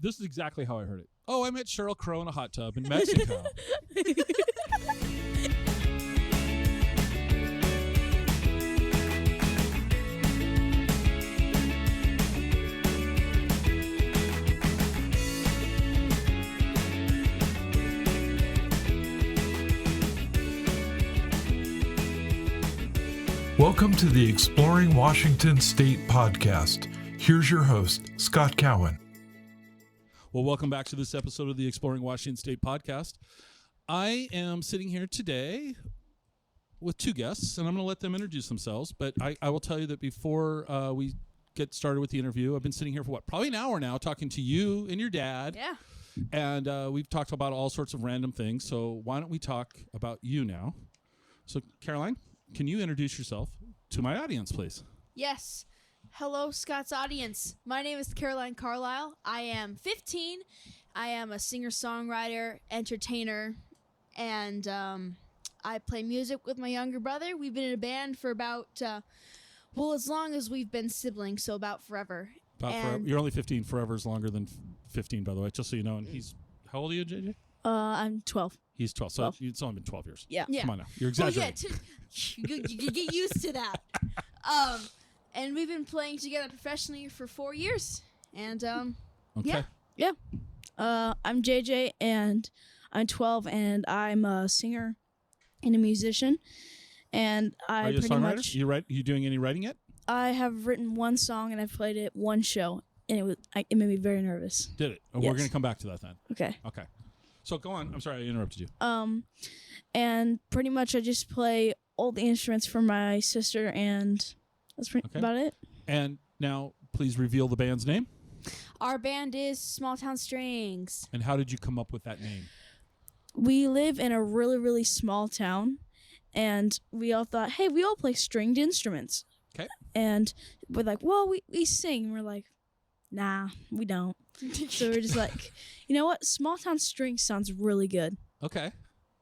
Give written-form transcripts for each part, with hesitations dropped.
This is exactly how I heard it. Oh, I met Sheryl Crow in a hot tub in Mexico. Welcome to the Exploring Washington State podcast. Here's your host, Scott Cowan. Well, welcome back to this episode of the Exploring Washington State podcast. I am sitting here today with two guests, and I'm going to let them introduce themselves. But I will tell you that before we get started with the interview, I've been sitting here for probably an hour now talking to you and your dad. Yeah. And we've talked about all sorts of random things. So why don't we talk about you now? So, Caroline, can you introduce yourself to my audience, please? Yes. Hello, Scott's audience. My name is Carlile. I am 15. I am a singer-songwriter, entertainer, and I play music with my younger brother. We've been in a band for about, as long as we've been siblings, so about forever. Forever. You're only 15. Forever is longer than 15, by the way, just so you know. And he's, how old are you, JayJ? I'm 12. He's 12, so it's only been 12 years. Yeah. Come on now. You're exaggerating. You get used to that. And we've been playing together professionally for 4 years. And, Okay. Yeah. I'm JayJ, and I'm 12, and I'm a singer and a musician. And Are you a songwriter? You doing any writing yet? I have written one song, and I've played it one show, and it made me very nervous. Did it? Oh, Yes. We're going to come back to that then. Okay. So go on. I'm sorry I interrupted you. And pretty much I just play all the instruments for my sister, and that's about it. And now, please reveal the band's name. our band is Smalltown Strings. And how did you come up with that name? We live in a really, really small town, and we all thought, hey, we all play stringed instruments. Okay. And we're like, well, we sing. And we're like, nah, we don't. So we're just like, you know what? Smalltown Strings sounds really good. Okay.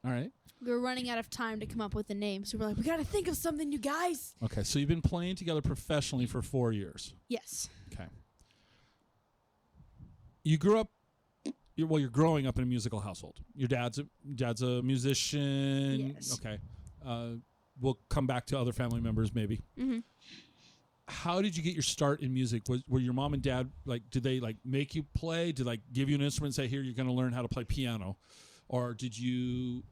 All right. We were running out of time to come up with a name, so we're like, we got to think of something, you guys. Okay, so you've been playing together professionally for 4 years. Yes. Okay. You grew up, you're growing up in a musical household. Your dad's a musician. Yes. Okay. We'll come back to other family members maybe. Mm-hmm. How did you get your start in music? Were your mom and dad, did they make you play? Did give you an instrument and say, here, you're going to learn how to play piano? Or did you,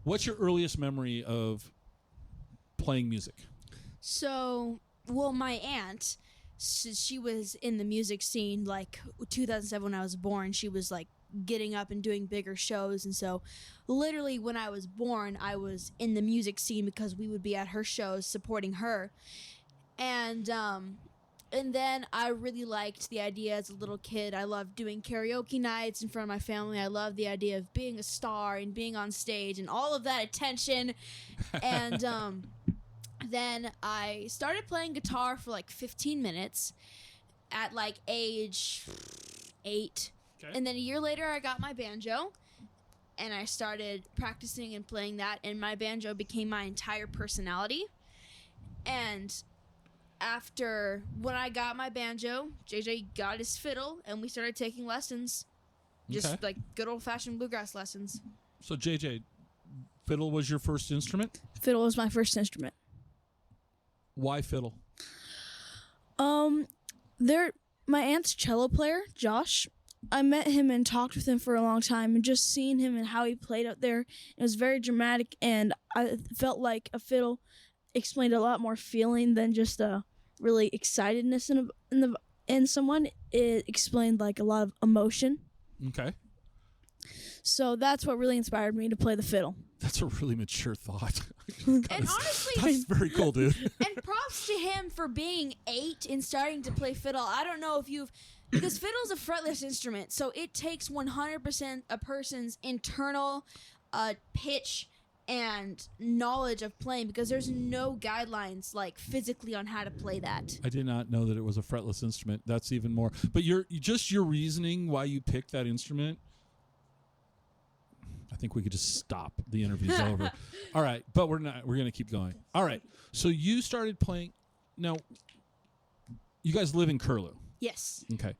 what's your earliest memory of playing music? So, my aunt, she was in the music scene 2007 when I was born. She was getting up and doing bigger shows, and so literally when I was born, I was in the music scene because we would be at her shows supporting her. And then I really liked the idea as a little kid. I loved doing karaoke nights in front of my family. I loved the idea of being a star and being on stage and all of that attention. And then I started playing guitar for 15 minutes at age 8. Okay. And then a year later, I got my banjo, and I started practicing and playing that, and my banjo became my entire personality. And when I got my banjo, JayJ got his fiddle, and we started taking lessons, just good old-fashioned bluegrass lessons. So, JayJ, fiddle was your first instrument? Fiddle was my first instrument. Why fiddle? My aunt's cello player, Josh, I met him and talked with him for a long time, and just seeing him and how he played out there, it was very dramatic, and I felt like a fiddle explained a lot more feeling than just a really excitedness in someone. It explained a lot of emotion. Okay. So that's what really inspired me to play the fiddle. That's a really mature thought. And honestly, that's very cool, dude. And props to him for being 8 and starting to play fiddle. I don't know if because fiddle's a fretless instrument, so it takes 100% a person's internal pitch and knowledge of playing, because there's no guidelines physically on how to play that. I did not know that it was a fretless instrument. That's even more. But your reasoning why you picked that instrument, I think we could just stop. The interview's over. All right, but we're not. We're going to keep going. All right. So you started playing. Now, you guys live in Curlew. Yes. Okay.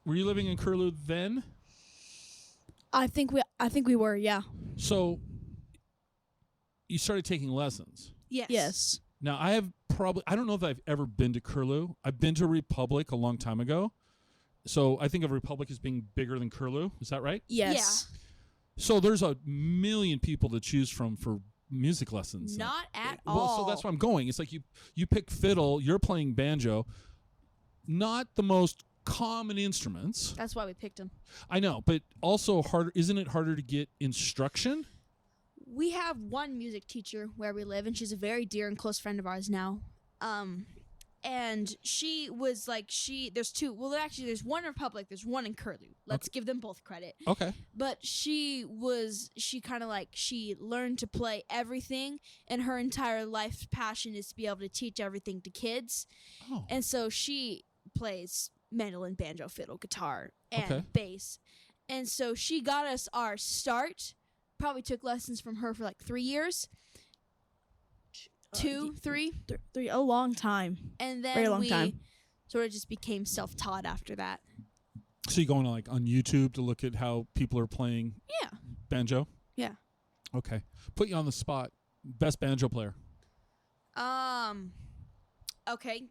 Were you living in Curlew then? I think we were, yeah. So you started taking lessons. Yes. Now, I don't know if I've ever been to Curlew. I've been to Republic a long time ago. So I think of Republic as being bigger than Curlew. Is that right? Yes. So there's a million people to choose from for music lessons. Not at Well, all. so that's where I'm going. It's like you pick fiddle, you're playing banjo. Not the most common instruments. That's why we picked him. I know, but also harder. Isn't it harder to get instruction? We have one music teacher where we live, and she's a very dear and close friend of ours now. And she was like, there's two. Well, actually, there's one in Republic. There's one in Curlew. Let's give them both credit. Okay. But she learned to play everything, and her entire life's passion is to be able to teach everything to kids. Oh. And so she plays mandolin, banjo, fiddle, guitar, and Okay. bass. And so she got us our start. Probably took lessons from her for like 3 years. 2, 3. 3, a long time. And then Very long we time. sort of just became self-taught after that. So you going like on YouTube to look at how people are playing Yeah. banjo? Yeah. Okay. Put you on the spot. Best banjo player. Okay.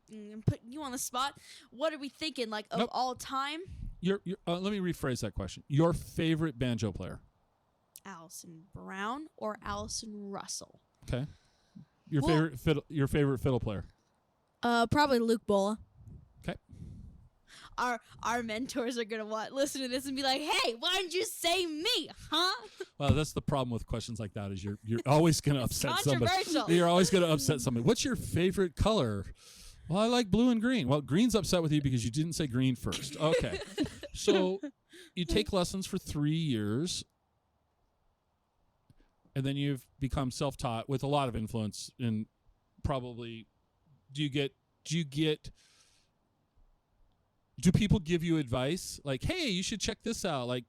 Put you on the spot. What are we thinking? Like of Nope. all time? Let me rephrase that question. Your favorite banjo player. Allison Brown or Allison Russell? Okay. Your Well- favorite fiddle player. Probably Luke Bola. Okay. Our mentors are gonna listen to this and be like, "Hey, why didn't you say me, huh?" Well, that's the problem with questions like that is you're always going to upset somebody. Controversial. You're always going to upset somebody. What's your favorite color? Well, I like blue and green. Well, green's upset with you because you didn't say green first. Okay. So you take lessons for 3 years, and then you've become self-taught with a lot of influence. And probably, do people give you advice like, "Hey, you should check this out"? Like,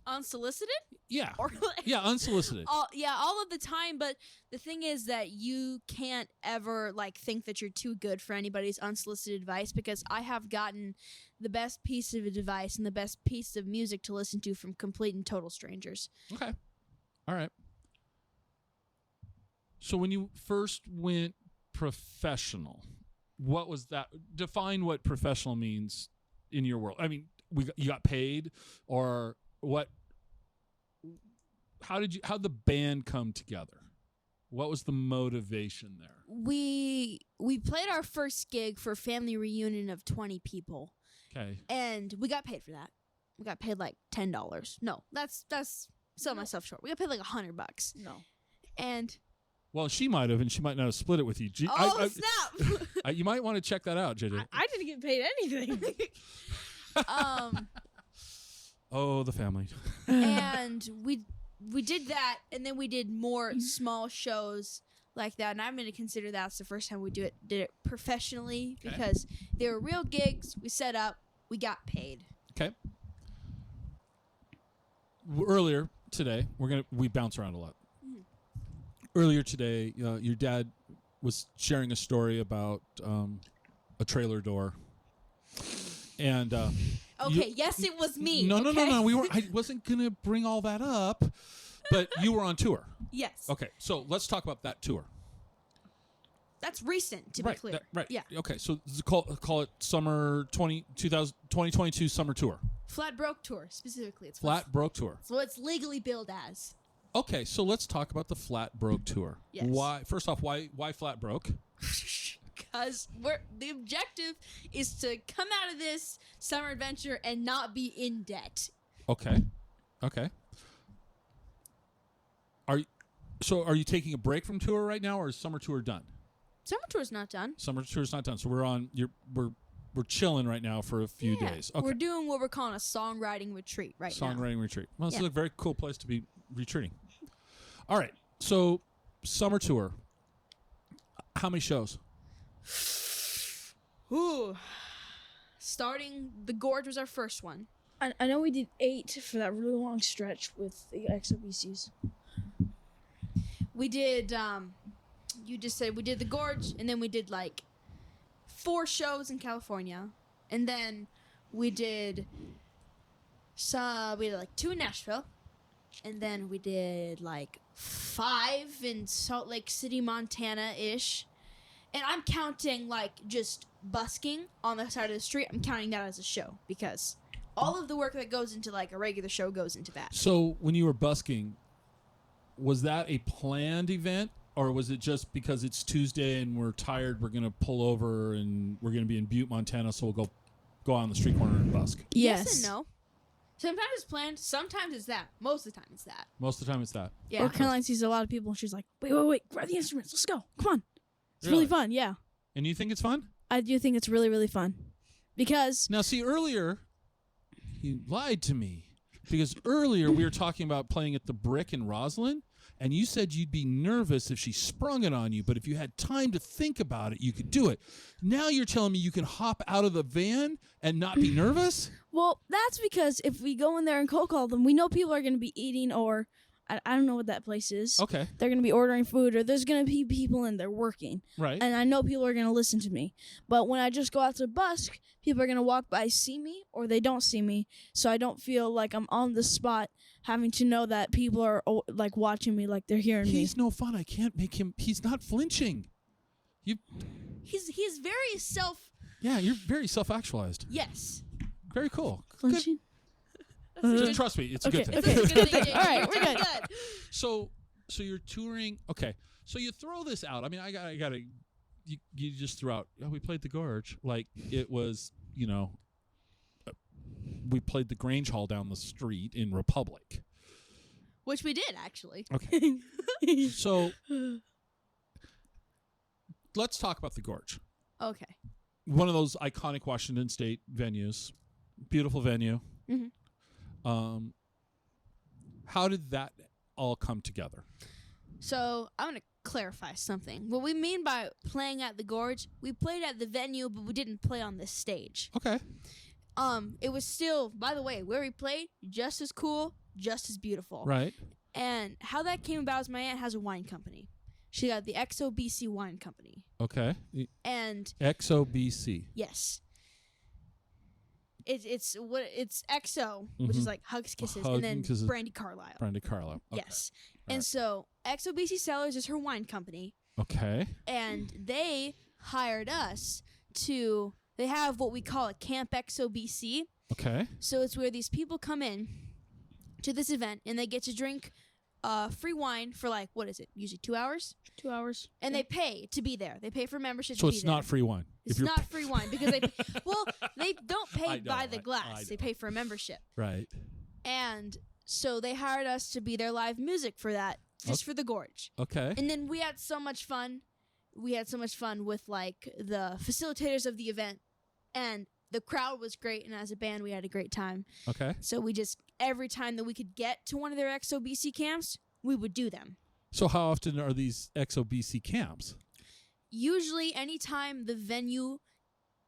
Unsolicited? yeah, Or yeah, unsolicited. all of the time, but the thing is that you can't ever think that you're too good for anybody's unsolicited advice, because I have gotten the best piece of advice and the best piece of music to listen to from complete and total strangers. Okay. All right. So when you first went professional, what was that? Define what professional means in your world. I mean, you got paid, or what? How'd the band come together? What was the motivation there? We played our first gig for a family reunion of 20 people, Okay. and we got paid for that. We got paid like $10. No, that's selling myself short. We got paid like $100. No. And Well, she might have, and she might not have split it with you. snap! You might want to check that out, JJ. I didn't get paid anything. Oh, the family. And we did that, and then we did more small shows like that, and I'm going to consider that's the first time we did it professionally, Okay. because they were real gigs. We set up, we got paid. Okay. Earlier today, we bounce around a lot. Earlier today, your dad was sharing a story about a trailer door, and Okay, yes, it was me. No. okay? I wasn't gonna bring all that up, but you were on tour. Yes. Okay, so let's talk about that tour. That's recent, to be clear. Right. Yeah. Okay, so call it summer 2022 summer tour. Flat Broke Tour, specifically. It's Flat Broke Tour. So it's legally billed as. Okay, so let's talk about the Flat Broke Tour. Yes. Why? First off, why Flat Broke? Because the objective is to come out of this summer adventure and not be in debt. Okay. Are you taking a break from tour right now, or is summer tour done? Summer tour's not done. Summer tour's not done, so we're chilling right now for a few days. Okay. We're doing what we're calling a songwriting retreat now. Songwriting retreat. Well, this Yeah. is a very cool place to be retreating. All right, so summer tour. How many shows? Ooh. Starting, the Gorge was our first one. I know we did 8 for that really long stretch with the XOBCs. We did, you just said we did the Gorge, and then we did 4 shows in California. And then We did like 2 in Nashville, and then we did like 5 in Salt Lake City, Montana-ish. And I'm counting like just busking on the side of the street. I'm counting that as a show because all of the work that goes into like a regular show goes into that. So when you were busking, was that a planned event, or was it just because it's Tuesday and we're tired, we're going to pull over and we're going to be in Butte, Montana, so we'll go out on the street corner and busk? Yes and no. Sometimes it's planned. Sometimes it's that. Most of the time it's that. Most of the time it's that. Yeah. Or Caroline sees a lot of people and she's like, wait, grab the instruments. Let's go. Come on. It's really fun, yeah. And you think it's fun? I do think it's really, really fun. Because... Now, see, earlier, you lied to me. Because earlier we were talking about playing at the Brick in Roslyn, and you said you'd be nervous if she sprung it on you, but if you had time to think about it, you could do it. Now you're telling me you can hop out of the van and not be nervous? Well, that's because if we go in there and cold call them, we know people are going to be eating or... I don't know what that place is. Okay. They're going to be ordering food, or there's going to be people in there working. Right. And I know people are going to listen to me. But when I just go out to busk, people are going to walk by, see me, or they don't see me. So I don't feel like I'm on the spot having to know that people are like watching me, like they're hearing me. He's no fun. I can't make him. He's not flinching. He's very Yeah, you're very self-actualized. Yes. Very cool. Flinching? Just trust me, it's a good thing. It's a good thing. All right, we're good. So you're touring. Okay, so you throw this out. I mean, I gotta. You just threw out. Oh, we played the Gorge like it was. We played the Grange Hall down the street in Republic. Which we did actually. Okay. So let's talk about the Gorge. Okay. One of those iconic Washington State venues. Beautiful venue. Mm-hmm. How did that all come together? So I want to clarify something. What we mean by playing at the Gorge, we played at the venue, but we didn't play on this stage. Okay. It was still, by the way, where we played, just as cool, just as beautiful. Right. And how that came about is my aunt has a wine company. She got the XOBC Wine Company. Okay. And XOBC. yes. It's XO, which is like Hugs Kisses, and then Kisses. Brandy Carlile. Brandy Carlile. Okay. Yes. All And right. so XOBC Cellars is her wine company, Okay. and they hired us to. They have what we call a Camp XOBC. Okay. So it's where these people come in to this event and they get to drink free wine for like, what is it? Usually 2 hours? 2 hours. And they pay to be there. They pay for membership So to be it's there. not free wine. It's not free wine because they they don't pay I know, by the I glass. They know. pay for a membership. Right. And so they hired us to be their live music for that, just for the Gorge. Okay. And then we had so much fun. We had so much fun with like the facilitators of the event, and the crowd was great. And as a band, we had a great time. Okay. So we just every time that we could get to one of their XOBC camps, we would do them. So how often are these XOBC camps? Usually, anytime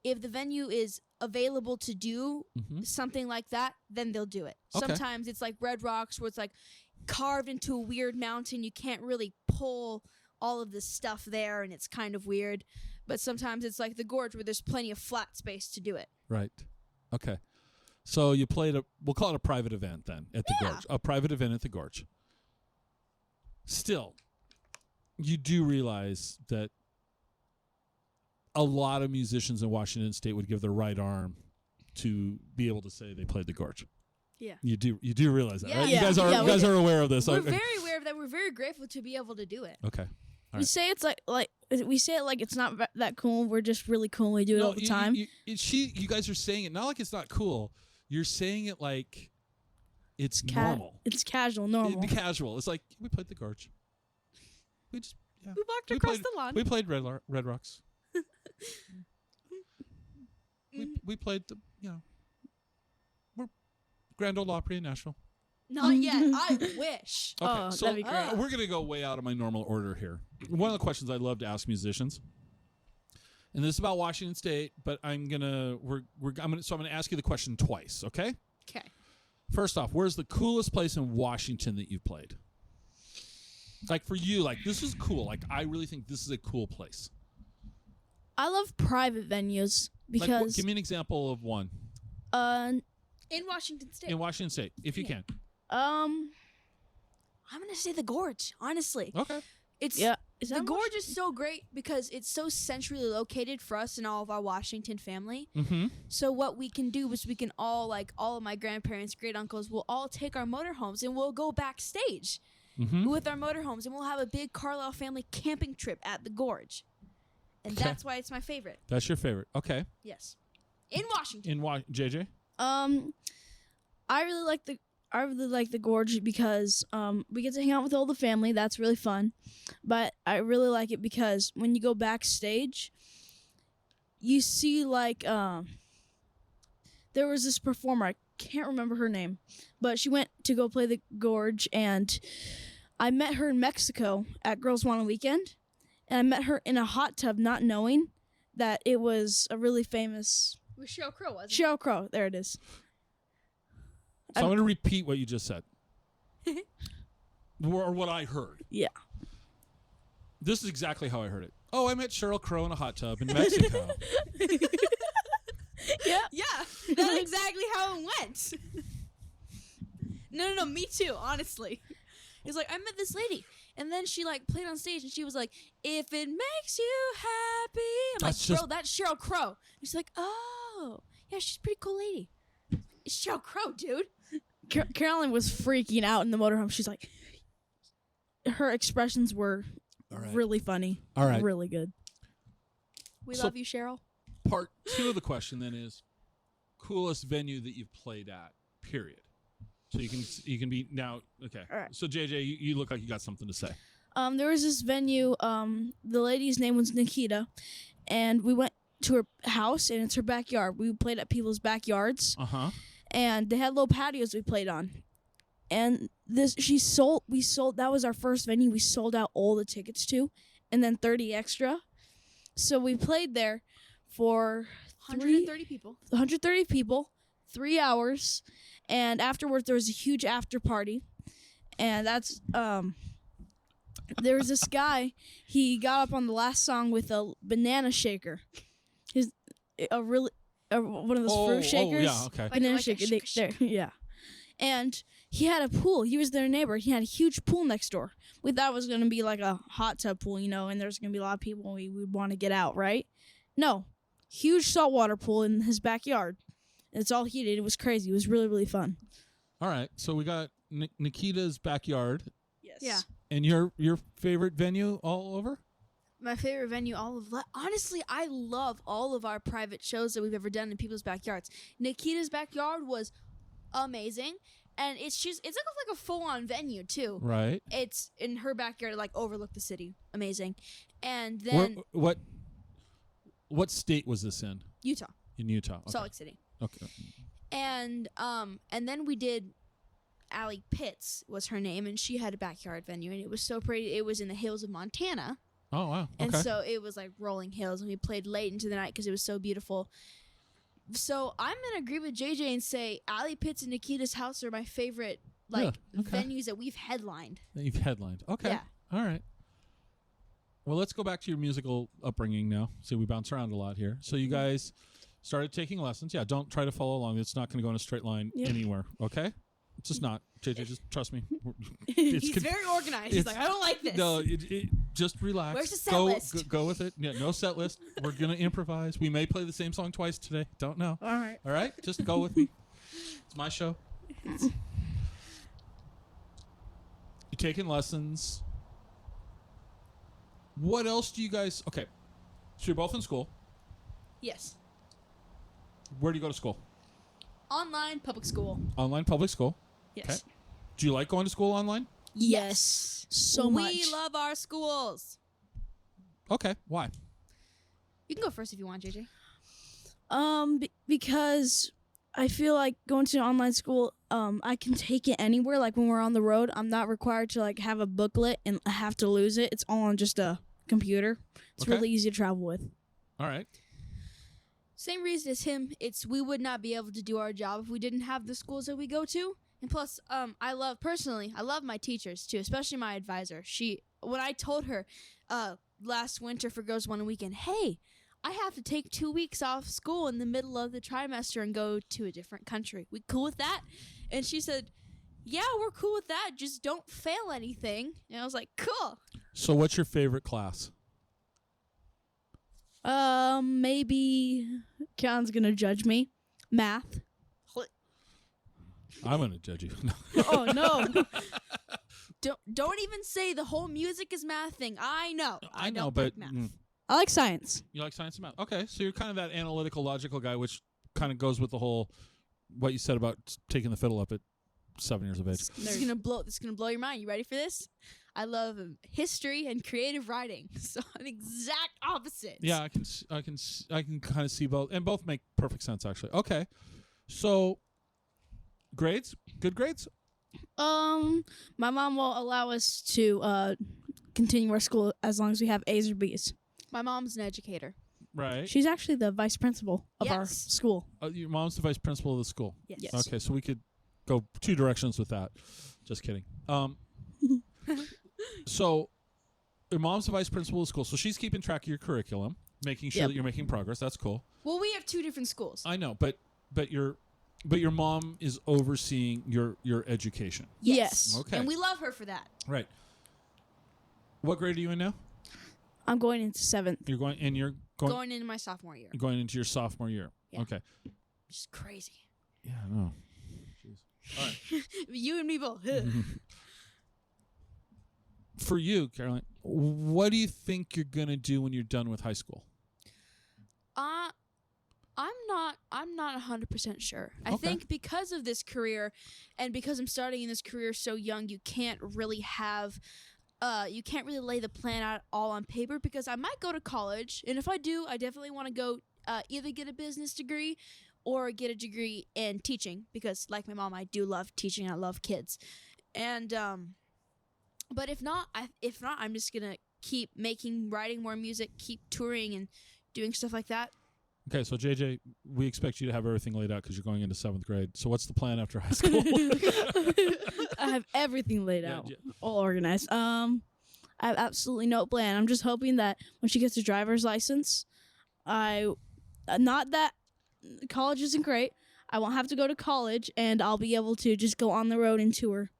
if the venue is available to do something like that, then they'll do it. Okay. Sometimes it's like Red Rocks, where it's like carved into a weird mountain. You can't really pull all of this stuff there, and it's kind of weird. But sometimes it's like the Gorge, where there's plenty of flat space to do it. Right. Okay. So you played we'll call it a private event then at the Gorge. A private event at the Gorge. Still, you do realize that a lot of musicians in Washington State would give their right arm to be able to say they played the Gorge. Yeah. You do realize that, Yeah. right? Yeah. You guys are aware of this. We're very aware of that. We're very grateful to be able to do it. Okay. We right. say it's like we say it like it's not that cool. We're just really cool. We do it all the time. You guys are saying it not like it's not cool. You're saying it like it's normal. It's casual, normal. Casual. It's like we played the Gorge. We walked across played, the lawn. We played Red Rocks. we played the we're Grand Ole Opry in Nashville. Not yet. I wish. Okay, Oh, so that'd be great. we're gonna go way out of my normal order here. One of the questions I love to ask musicians, and this is about Washington State, but I'm gonna ask you the question twice. Okay. Okay. First off, where's the coolest place in Washington that you've played? Like for you, like this is cool. Like I really think this is a cool place. I love private venues because give me an example of one. In Washington State. In Washington State, if you can. I'm gonna say the Gorge. Honestly, Okay. it's Yeah. Is the that Gorge is so great because it's so centrally located for us and all of our Washington family. Mm-hmm. So what we can do is we can all, like all of my grandparents, great uncles, will all take our motorhomes and we'll go backstage Mm-hmm. with our motorhomes and we'll have a big Carlile family camping trip at the Gorge. And Okay. that's why it's my favorite. That's your favorite. Okay. Yes. In Washington. JJ? I really like the Gorge because we get to hang out with all the family. That's really fun. But I really like it because when you go backstage, you see like there was this performer. I can't remember her name, but she went to go play the Gorge, and I met her in Mexico at Girls Want a Weekend, and I met her in a hot tub, not knowing that it was a really famous With Sheryl Crow, wasn't it? Sheryl Crow. There it is. So I'm going to repeat what you just said. Or what I heard. Yeah. This is exactly how I heard it. Oh, I met Sheryl Crow in a hot tub in Mexico. Yeah. Yeah, that's exactly how it went. No, me too, honestly. It's like, I met this lady, and then she, like, played on stage, and she was like, if it makes you happy. I'm That's like, just- bro, that's Sheryl Crow. And she's like, oh, yeah, she's a pretty cool lady. It's Sheryl Crow, dude. Carolyn was freaking out in the motorhome. She's like, her expressions were All right. really funny. All right. Really good. We So- love you, Cheryl. Part 2 of the question then is coolest venue that you've played at, period. So you can be now, okay. All right. So JJ, you look like you got something to say. There was this venue. The lady's name was Nikita, and we went to her house, and it's her backyard. We played at people's backyards, Uh-huh. and they had little patios we played on. And we sold. That was our first venue. We sold out all the tickets to, and then 30 extra. So we played there for 130 people. 130 people, 3 hours, and afterwards there was a huge after party, and that's there was this guy. He got up on the last song with a banana shaker, one of those fruit shakers. Oh, yeah, okay. Banana Like a shaker. shake. Yeah, and he had a pool. He was their neighbor. He had a huge pool next door. We thought it was gonna be like a hot tub pool, and there's gonna be a lot of people. And we would want to get out, right? No, huge saltwater pool in his backyard. And it's all heated. It was crazy. It was really, really fun. All right. So we got Nikita's backyard. Yes. Yeah. And your favorite venue all over? My favorite venue, honestly, I love all of our private shows that we've ever done in people's backyards. Nikita's backyard was amazing, and it's like a full-on venue too. Right. It's in her backyard, like overlook the city, amazing. And then What state was this in? Utah, In Utah. Okay. Salt Lake City, Okay. and then we did. Allie Pitts was her name, and she had a backyard venue, and it was so pretty. It was in the hills of Montana. Oh wow. And Okay. so it was like rolling hills, and we played late into the night because it was so beautiful. So I'm gonna agree with JJ and say Allie Pitts and Nikita's house are my favorite Yeah, okay. venues that we've headlined. You've headlined. Okay. Yeah. All right. Well, let's go back to your musical upbringing now. See, we bounce around a lot here. So you guys started taking lessons. Yeah, don't try to follow along. It's not going to go in a straight line Yeah. anywhere. Okay? It's just not. JJ, just trust me. He's very organized. He's it's- like, I don't like this. No, just relax. Where's the set go, list? Go with it. Yeah, no set list. We're going to improvise. We may play the same song twice today. Don't know. All right. All right? Just go with me. It's my show. You're taking lessons. What else do you guys... Okay. So you're both in school. Yes. Where do you go to school? Online public school. Online public school. Yes. Okay. Do you like going to school online? Yes. So much. We love our schools. Okay. Why? You can go first if you want, JJ. Because I feel like going to online school, I can take it anywhere. Like when we're on the road, I'm not required to like have a booklet and have to lose it. It's all on just a computer. It's Okay. really easy to travel with. All right. Same reason as him. We would not be able to do our job if we didn't have the schools that we go to. And plus, I love my teachers too, especially my advisor. When I told her last winter for Girls Want a Weekend, hey, I have to take 2 weeks off school in the middle of the trimester and go to a different country. We cool with that? And she said, yeah, we're cool with that. Just don't fail anything. And I was like, cool. So what's your favorite class? Maybe Keon's gonna judge me. Math. I'm going to judge you. Oh no. Don't even say the whole music is math thing. I know. I know, don't but like math. I like science. You like science and math. Okay, so you're kind of that analytical, logical guy, which kind of goes with the whole what you said about taking the fiddle up at 7 years of age. This is gonna blow your mind. You ready for this? I love history and creative writing, so I'm exact opposites. Yeah, I can kind of see both, and both make perfect sense actually. Okay, so grades, good grades. My mom will allow us to continue our school as long as we have A's or B's. My mom's an educator. Right. She's actually the vice principal of our Yes. school. Your mom's the vice principal of the school. Yes. Okay, so we could go two directions with that. Just kidding. So your mom's the vice principal of the school, so she's keeping track of your curriculum, making sure that you're making progress. That's cool. Well, we have 2 different schools. I know, but your mom is overseeing your education. Yes. Okay. And we love her for that. Right. What grade are you in now? I'm going into 7th. You're going Going into my sophomore year. going into your sophomore year. Yeah. Okay. Just crazy. Yeah, I know. Jeez. All right. You and me both. For you, Caroline, what do you think you're gonna do when you're done with high school? I'm not 100% sure. I Okay. think because of this career and because I'm starting in this career so young, you can't really lay the plan out all on paper, because I might go to college, and if I do, I definitely want to go either get a business degree or get a degree in teaching, because like my mom, I do love teaching. I love kids. And but if not, I'm just going to keep writing more music, keep touring and doing stuff like that. Okay, so JJ, we expect you to have everything laid out because you're going into 7th grade. So what's the plan after high school? I have everything laid out, all organized. I have absolutely no plan. I'm just hoping that when she gets her driver's license, not that college isn't great. I won't have to go to college, and I'll be able to just go on the road and tour.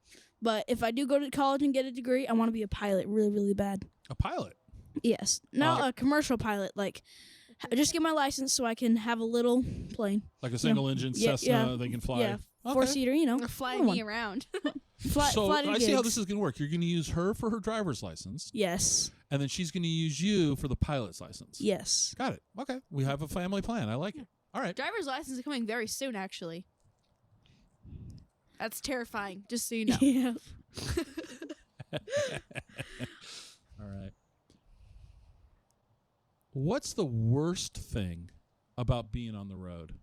But if I do go to college and get a degree, I want to be a pilot really, really bad. A pilot? Yes. Not a commercial pilot. Like, just get my license so I can have a little plane. Like a single engine Cessna, they can fly. Yeah, Okay. 4-seater, you know. Or flying me around. Fly So to I see how gigs. this is going to work. You're going to use her for her driver's license, Yes. and then she's going to use you for the pilot's license. Yes. Got it. Okay. We have a family plan. I like it. All right. Driver's license is coming very soon, actually. That's terrifying, just so you know. Yeah. All right. What's the worst thing about being on the road?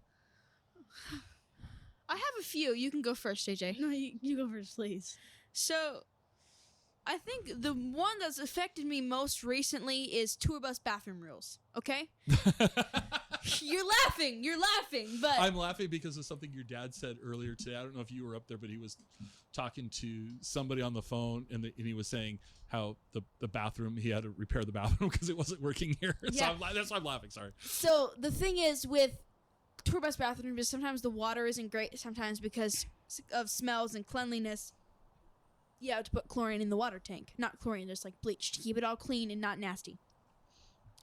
I have a few. You can go first, JJ. No, you go first, please. So, I think the one that's affected me most recently is tour bus bathroom rules. Okay? You're laughing, but I'm laughing because of something your dad said earlier today. I don't know if you were up there, but he was talking to somebody on the phone, and he was saying how the bathroom, he had to repair the bathroom because it wasn't working here. Yeah. So that's why I'm laughing. Sorry. So the thing is with tour bus bathrooms is sometimes the water isn't great. Sometimes because of smells and cleanliness, you have to put chlorine in the water tank. Not chlorine, just like bleach to keep it all clean and not nasty.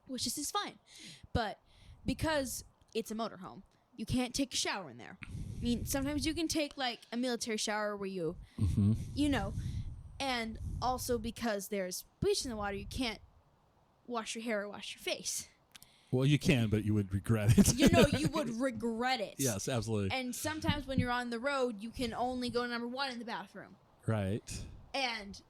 Which is fine. But because it's a motorhome, you can't take a shower in there. I mean, sometimes you can take like a military shower where you, you know, and also because there's bleach in the water, you can't wash your hair or wash your face. Well, you can, but you would regret it. You know, you would regret it. Yes, absolutely. And sometimes when you're on the road, you can only go number 1 in the bathroom. Right. And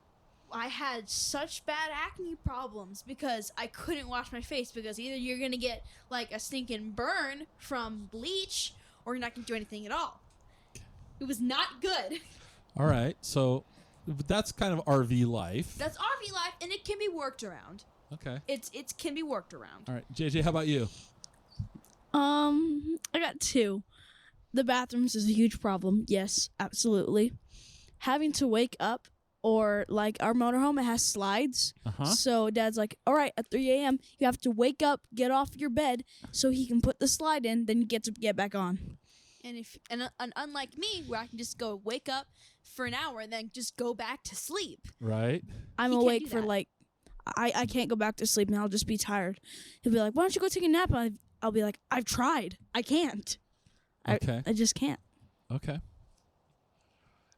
I had such bad acne problems because I couldn't wash my face, because either you're going to get like a stinking burn from bleach or you're not going to do anything at all. It was not good. All right. So that's kind of RV life. That's RV life, and it can be worked around. Okay. It can be worked around. All right. JJ, how about you? I got 2. The bathrooms is a huge problem. Yes, absolutely. Having to wake up or like our motorhome, it has slides. Uh-huh. So Dad's like, all right, at 3 a.m., you have to wake up, get off your bed so he can put the slide in, then you get to get back on. And unlike me, where I can just go wake up for an hour and then just go back to sleep. Right. I'm He can't awake do for that. like, I can't go back to sleep and I'll just be tired. He'll be like, why don't you go take a nap? And I'll be like, I've tried. I can't. Okay. I just can't. Okay.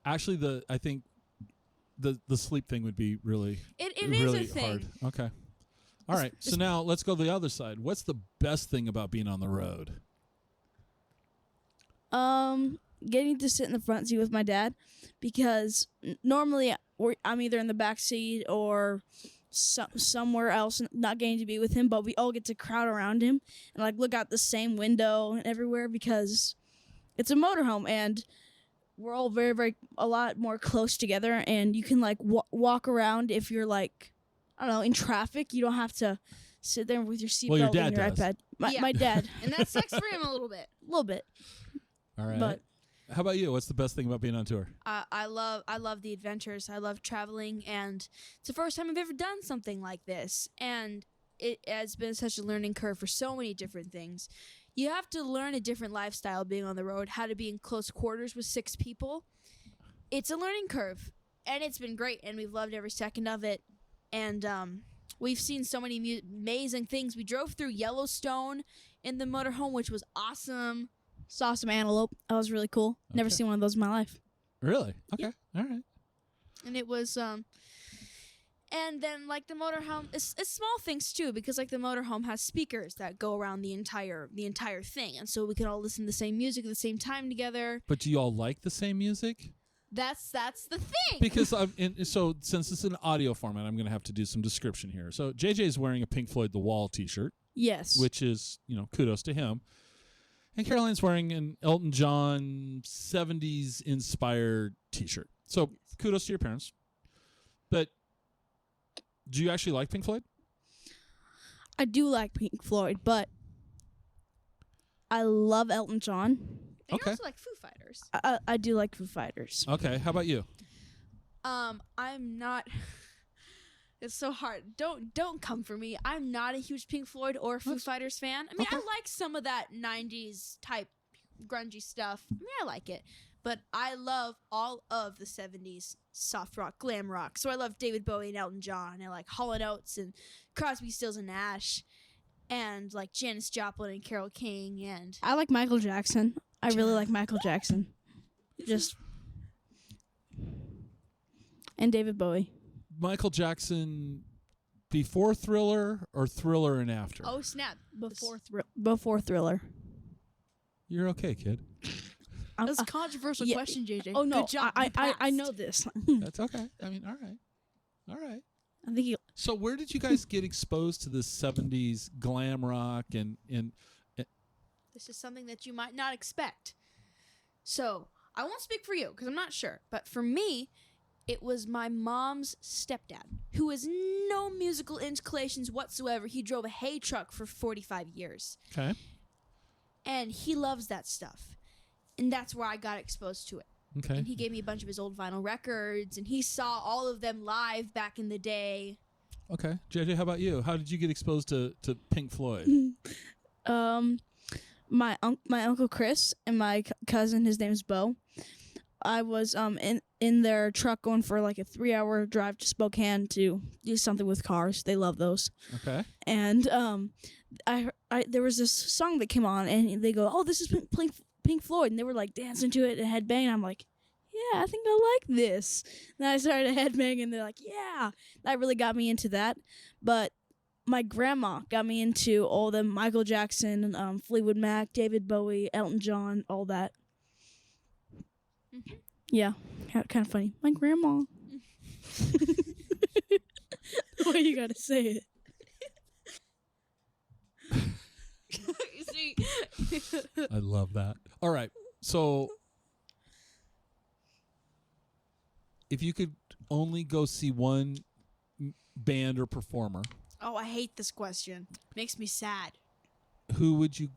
Actually, I think the sleep thing would be really It really is a thing. hard. Okay. All right. So now let's go to the other side. What's the best thing about being on the road? Getting to sit in the front seat with my dad, because normally I'm either in the back seat or somewhere else, not getting to be with him. But we all get to crowd around him and like look out the same window and everywhere, because it's a motorhome and we're all very, very a lot more close together. And you can like walk around if you're like, I don't know, in traffic. You don't have to sit there with your seatbelt Well, your and dad your does. iPad. Yeah. My dad, And that sucks for him a little bit. a little bit. All right. But how about you? What's the best thing about being on tour? I love the adventures. I love traveling, and it's the first time I've ever done something like this. And it has been such a learning curve for so many different things. You have to learn a different lifestyle being on the road, how to be in close quarters with 6 people. It's a learning curve, and it's been great, and we've loved every second of it. And we've seen so many amazing things. We drove through Yellowstone in the motorhome, which was awesome. saw some antelope. That was really cool. Never Okay. seen one of those in my life. Really? Okay. All right. And it was and then like the motorhome, it's small things too, because like the motorhome has speakers that go around the entire thing, and so we can all listen to the same music at the same time together. But do you all like the same music? That's the thing. Because so since it's an audio format, I'm going to have to do some description here. So JJ is wearing a Pink Floyd The Wall T-shirt, Yes. which is kudos to him. And Caroline's wearing an Elton John 70s inspired T-shirt. So kudos to your parents. But do you actually like Pink Floyd? I do like Pink Floyd, but I love Elton John. And Okay. you also like Foo Fighters. I do like Foo Fighters. Okay. How about you? I'm not. It's so hard. Don't come for me. I'm not a huge Pink Floyd or Foo Fighters fan. I mean, Okay. I like some of that '90s type grungy stuff. I mean, I like it, but I love all of the '70s soft rock, glam rock. So I love David Bowie and Elton John, and like Hall & Oates and Crosby, Stills and Nash, and like Janis Joplin and Carole King, and I like Michael Jackson. I really like Michael Jackson. Just and David Bowie. Michael Jackson before Thriller or Thriller and after? oh snap, Before Thriller. You're okay, kid. That's a controversial yeah. question, JJ. Oh no, Good job. I you passed. know this. That's okay. I mean, all right. All right. I think So where did you guys get exposed to this 70s glam rock and This is something that you might not expect. So, I won't speak for you because I'm not sure. But for me, it was my mom's stepdad, who has no musical inclinations whatsoever. He drove a hay truck for 45 years. Okay. And he loves that stuff. And that's where I got exposed to it. Okay. And he gave me a bunch of his old vinyl records. And he saw all of them live back in the day. Okay. JJ, how about you? How did you get exposed to Pink Floyd? my uncle Chris and my cousin, his name's Bo. I was in their truck going for like a 3-hour drive to Spokane to do something with cars. They love those. Okay. And I there was this song that came on, and they go, "Oh, this is Pink Floyd," and they were like dancing to it and headbang. And I'm like, "Yeah, I think I like this." And I started headbanging, and they're like, "Yeah." That really got me into that. But my grandma got me into all the Michael Jackson, Fleetwood Mac, David Bowie, Elton John, all that. Mm-hmm. Yeah, kind of funny. My grandma. The way you gotta say it. You see? I love that. All right. So if you could only go see one band or performer, Oh, I hate this question. Makes me sad. who would you,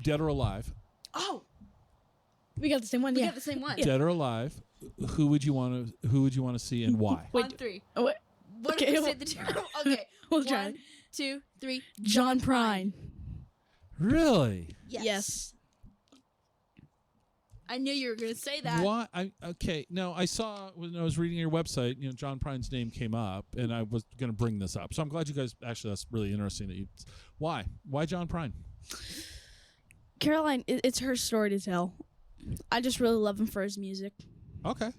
dead or alive, Oh, We got the same one. We Yeah. got the same one. Dead or alive, who would you want to see and why? On 3. Oh, wait. What Okay, if we well- say the two? Okay. We'll try. 1, 2, 3. John Prine. Really? Yes. I knew you were going to say that. Why? Okay. No, I saw when I was reading your website, John Prine's name came up, and I was going to bring this up. So I'm glad you guys. Actually, that's really interesting that you. Why? Why John Prine? Caroline, it's her story to tell. I just really love him for his music. Okay.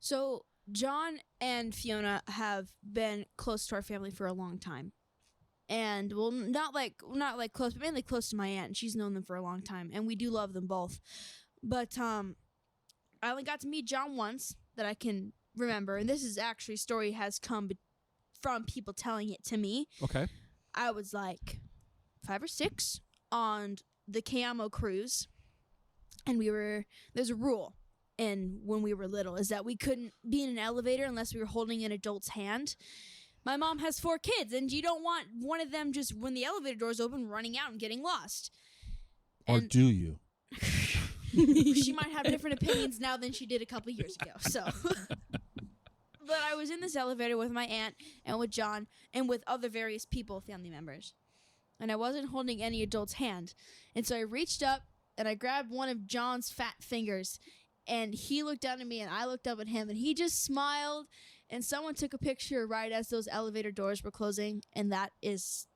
So John and Fiona have been close to our family for a long time. And well, not like close, but mainly close to my aunt. And she's known them for a long time, and we do love them both. But I only got to meet John once that I can remember, and this is actually a story has come from people telling it to me. Okay. I was like 5 or 6 on the Cayamo cruise, and there's a rule, and when we were little, is that we couldn't be in an elevator unless we were holding an adult's hand. My mom has 4 kids, and you don't want one of them just when the elevator doors open running out and getting lost. Or And do you? she might have different opinions now than she did a couple years ago. So, but I was in this elevator with my aunt and with John and with other various people, family members, and I wasn't holding any adult's hand. And so I reached up and I grabbed one of John's fat fingers, and he looked down at me and I looked up at him, and he just smiled. And someone took a picture right as those elevator doors were closing, and that is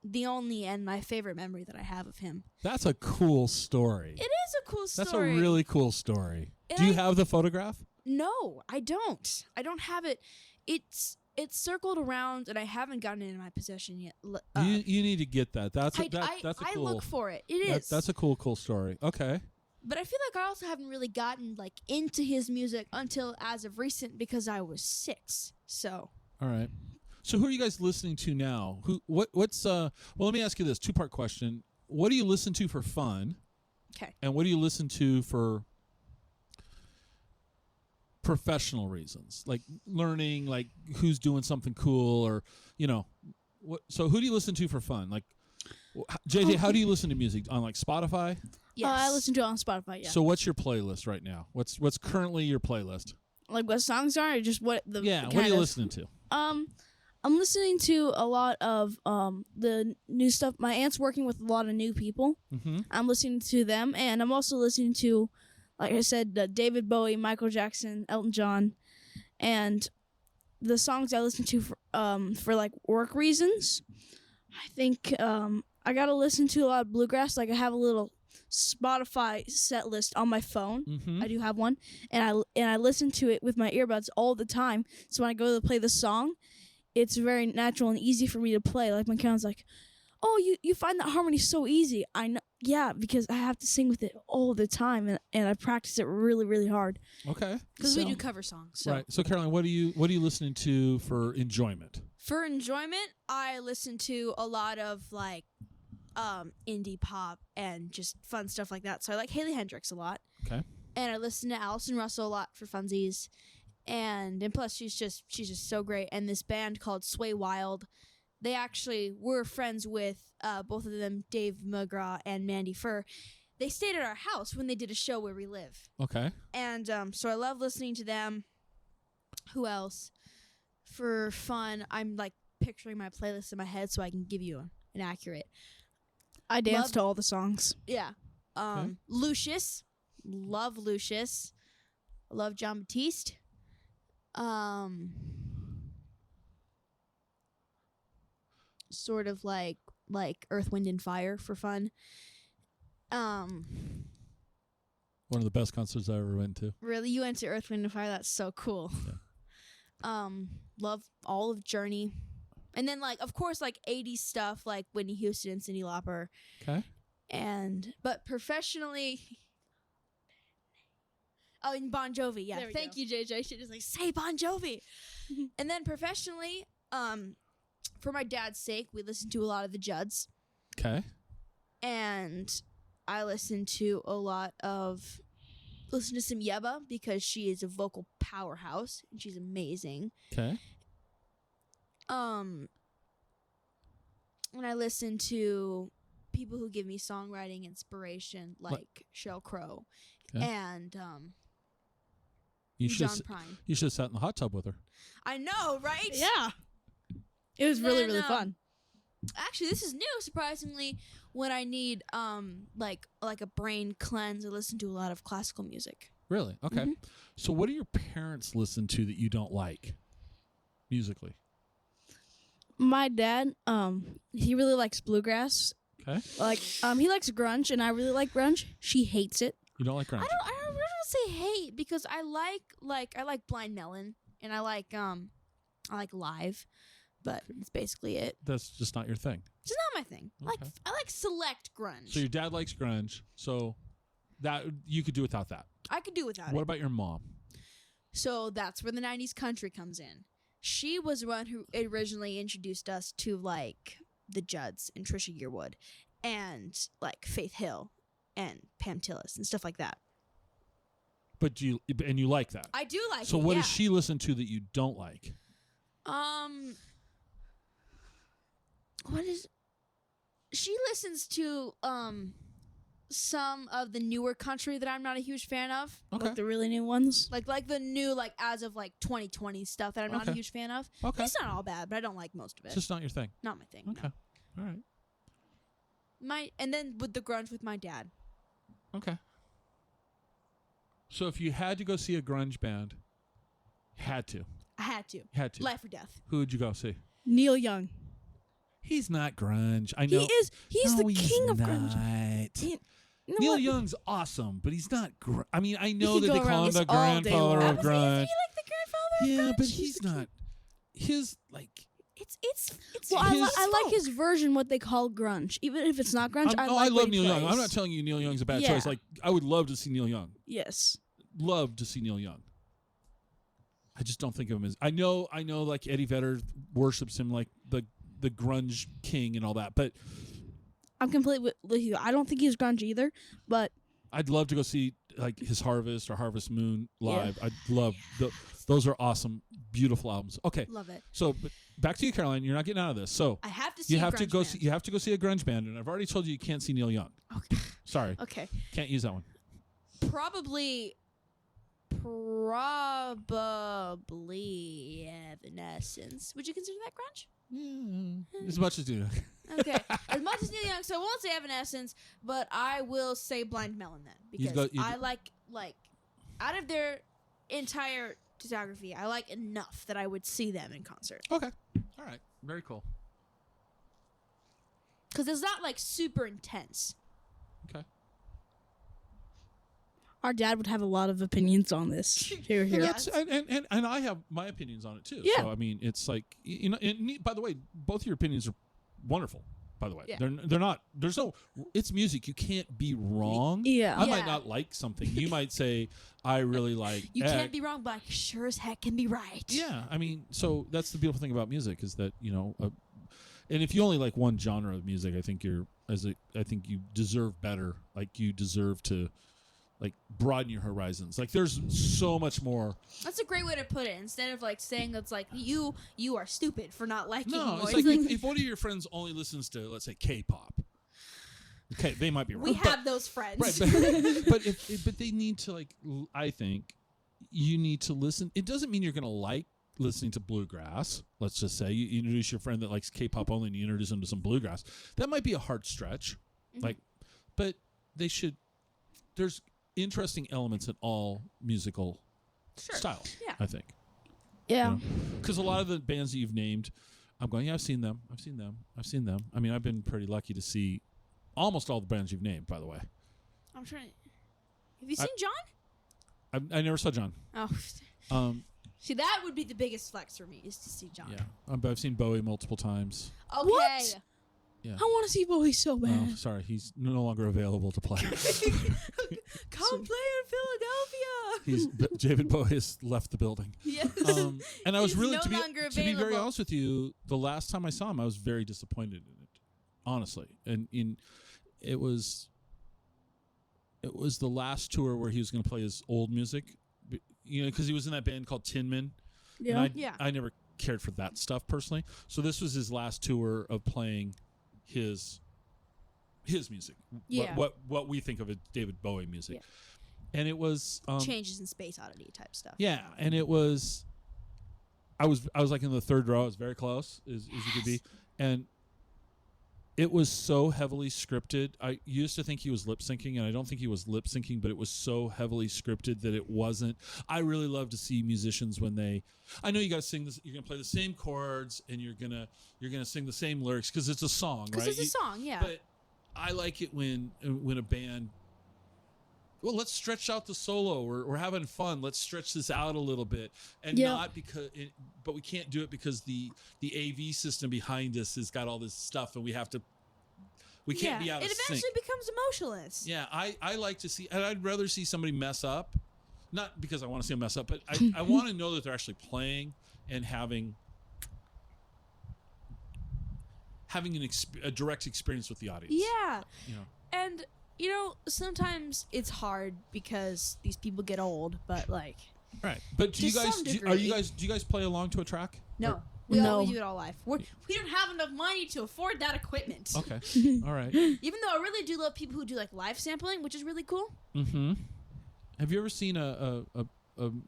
the only and my favorite memory that I have of him. That's a cool story. It is a cool story. That's a really cool story. And Do you have the photograph? No, I don't. I don't have it. It's circled around, and I haven't gotten it in my possession yet. You need to get that. That's a I cool. look for it. It is. That's a cool story. Okay. But I feel like I also haven't really gotten into his music until as of recent because I was 6. So. All right. So who are you guys listening to now? What's well, let me ask you this 2-part question. What do you listen to for fun? Okay. And what do you listen to for professional reasons? Like learning, like who's doing something cool, or so who do you listen to for fun? Like JJ, how do you listen to music? On Spotify? Yes. I listen to it on Spotify, yeah. So what's your playlist right now? What's currently your playlist? Like what songs are, or just what the What are you listening to? I'm listening to a lot of the new stuff. My aunt's working with a lot of new people. Mm-hmm. I'm listening to them, and I'm also listening to, like I said, David Bowie, Michael Jackson, Elton John, and the songs I listen to for work reasons. I think I gotta listen to a lot of bluegrass. Like I have a little Spotify set list on my phone. Mm-hmm. I do have one, and I listen to it with my earbuds all the time. So when I go to play the song, it's very natural and easy for me to play. Like my cousin's like, "Oh, you find that harmony so easy?" I know, yeah, because I have to sing with it all the time, and I practice it really, really hard. Okay. Because we do cover songs. So. Right. So Caroline, what are you listening to for enjoyment? For enjoyment, I listen to a lot of indie pop and just fun stuff like that. So I like Hayley Hendrix a lot. Okay. And I listen to Allison Russell a lot for funsies. And plus she's just so great. And this band called Sway Wild, they actually were friends with both of them, Dave McGraw and Mandy Furr. They stayed at our house when they did a show where we live. Okay. And so I love listening to them. Who else? For fun, I'm picturing my playlist in my head so I can give you an accurate. I dance to all the songs. Yeah. Okay. Lucius. Love Lucius. Love John Batiste. Sort of like Earth, Wind, and Fire for fun. One of the best concerts I ever went to. Really? You went to Earth, Wind, and Fire? That's so cool. Yeah. Love all of Journey. And then, of course, 80s stuff like Whitney Houston and Cyndi Lauper. Okay. But professionally... Oh, and Bon Jovi, yeah. Thank you, JayJ. I should just say Bon Jovi. And then professionally, for my dad's sake, we listen to a lot of the Judds. Okay. And I listen to some Yeba because she is a vocal powerhouse and she's amazing. Okay. And I listen to people who give me songwriting inspiration, like Sheryl Crow Okay. and You should John Prine. you should have sat in the hot tub with her. I know, right? Yeah. It was really, Then, really fun. Actually, this is new. Surprisingly, when I need like a brain cleanse, I listen to a lot of classical music. Really? Okay. So what do your parents listen to that you don't like musically? My dad, he really likes bluegrass. Okay. Like, he likes grunge, and I really like grunge. She hates it. You don't like grunge? I don't say hate because I like Blind Melon and I like Live, but it's basically it. That's just not your thing. It's not my thing. Okay. I like select grunge. So your dad likes grunge, so that you could do without that. I could do without What it. about your mom? So that's where the 90s country comes in. She was the one who originally introduced us to like the Judds and Trisha Yearwood and like Faith Hill and Pam Tillis and stuff like that. But you like that. I do like So it, what yeah. does she listen to that you don't like? What is she listens to some of the newer country that I'm not a huge fan of. Okay. Like the really new ones. Like the new as of like 2020 stuff that I'm not a Okay. huge fan of. Okay. It's not all bad, but I don't like most of it. It's just not your thing. Not my thing. Okay. No. All right. And then with the grunge with my dad. Okay. So if you had to go see a grunge band, had to. I had to. Life or death. Who would you go see? Neil Young. He's not grunge. I He know. is. He's No, the king of grunge. not. You know Neil what? Young's awesome, but he's not. I mean, I know could that go they call around him this the all day grandfather long. of grunge. Like the grandfather of Yeah, grunge? but he's not. His like. It's Well, His- I like his version, what they call grunge. Even if it's not grunge, I I like love what he Neil Young. I'm plays. not telling you Neil Young's a bad Yeah. choice. Like, I would love to see Neil Young. Yes. Love to see Neil Young. I just don't think of him as. I know. Like Eddie Vedder worships him like the grunge king and all that, but I'm completely with you. I don't think he's grunge either, but I'd love to go see like his Harvest or Harvest Moon live. I'd love those are awesome, beautiful albums. Okay, love it. so but back to you, Caroline. You're not getting out of this. So I have to see you a have to grunge go. band. See, you have to go see a grunge band, and I've already told you can't see Neil Young. Okay. Sorry, Okay. can't use that one. Probably Evanescence. Would you consider that grunge? As much as you. Okay. As much as Neil Young, so I won't say Evanescence, but I will say Blind Melon then. Because I like out of their entire discography, I like enough that I would see them in concert. Okay. All right. Very cool. Because it's not like super intense. Okay. our dad would have a lot of opinions on this. Here. That's, and I have my opinions on it too. Yeah. So I mean, it's like and by the way, both your opinions are wonderful. By the way, Yeah. they're not. There's no. It's music. You can't be wrong. Yeah. I might Yeah. not like something. You might say I really like. You X. can't be wrong, but I sure as heck can be right. Yeah, I mean, so that's the beautiful thing about music is that and if you only like one genre of music, I think I think you deserve better. Like you deserve to, like broaden your horizons. Like there's so much more. That's a great way to put it. Instead of like saying that's like you are stupid for not liking No, more. it's like if one of your friends only listens to, let's say, K-pop. Okay, they might be wrong. we have those friends. Right, but they need to I think you need to listen. It doesn't mean you're going to like listening to bluegrass. Let's just say you introduce your friend that likes K-pop only, and you introduce them to some bluegrass. That might be a hard stretch, but they should. There's interesting elements in all musical styles. Yeah. I think. Yeah. Because a lot of the bands that you've named, I'm going. Yeah, I've seen them. I mean, I've been pretty lucky to see almost all the bands you've named. By the way, I'm trying. Have you seen John? I never saw John. Oh. See, that would be the biggest flex for me is to see John. Yeah, I've seen Bowie multiple times. Okay. What? Yeah. I want to see Bowie so bad. Oh, sorry, he's no longer available to play. Come play in Philadelphia. David Bowie has left the building. Yes. And I was He's really, no to longer be very available. honest with you, the last time I saw him, I was very disappointed in it, honestly. And it was the last tour where he was going to play his old music, because he was in that band called Tin Men. Yeah. And I never cared for that stuff personally. So this was his last tour of playing his music. Yeah. What we think of as David Bowie music. and it was Changes in Space Oddity type stuff. yeah, and it was. I was like in the third row. I was very close as you could be, and it was so heavily scripted. I used to think he was lip syncing, and I don't think he was lip syncing, but it was so heavily scripted that it wasn't. I really love to see musicians when they. I know you got to sing this. You're gonna play the same chords, and you're gonna sing the same lyrics because it's a song, right? Because it's a song, yeah. But I like it when a band. Well, let's stretch out the solo. We're having fun. Let's stretch this out a little bit, and not because. But we can't do it because the AV system behind us has got all this stuff, and we have to. We can't be out of sync. It eventually becomes emotionless. Yeah, I like to see, and I'd rather see somebody mess up, not because I want to see them mess up, but I want to know that they're actually playing and having a direct experience with the audience. Yeah, you know. And sometimes it's hard because these people get old, but like. Right, but do you guys play along to a track? No, we do it all live. We don't have enough money to afford that equipment. Okay, all right. Even though I really do love people who do like live sampling, which is really cool. Mm-hmm. Have you ever seen a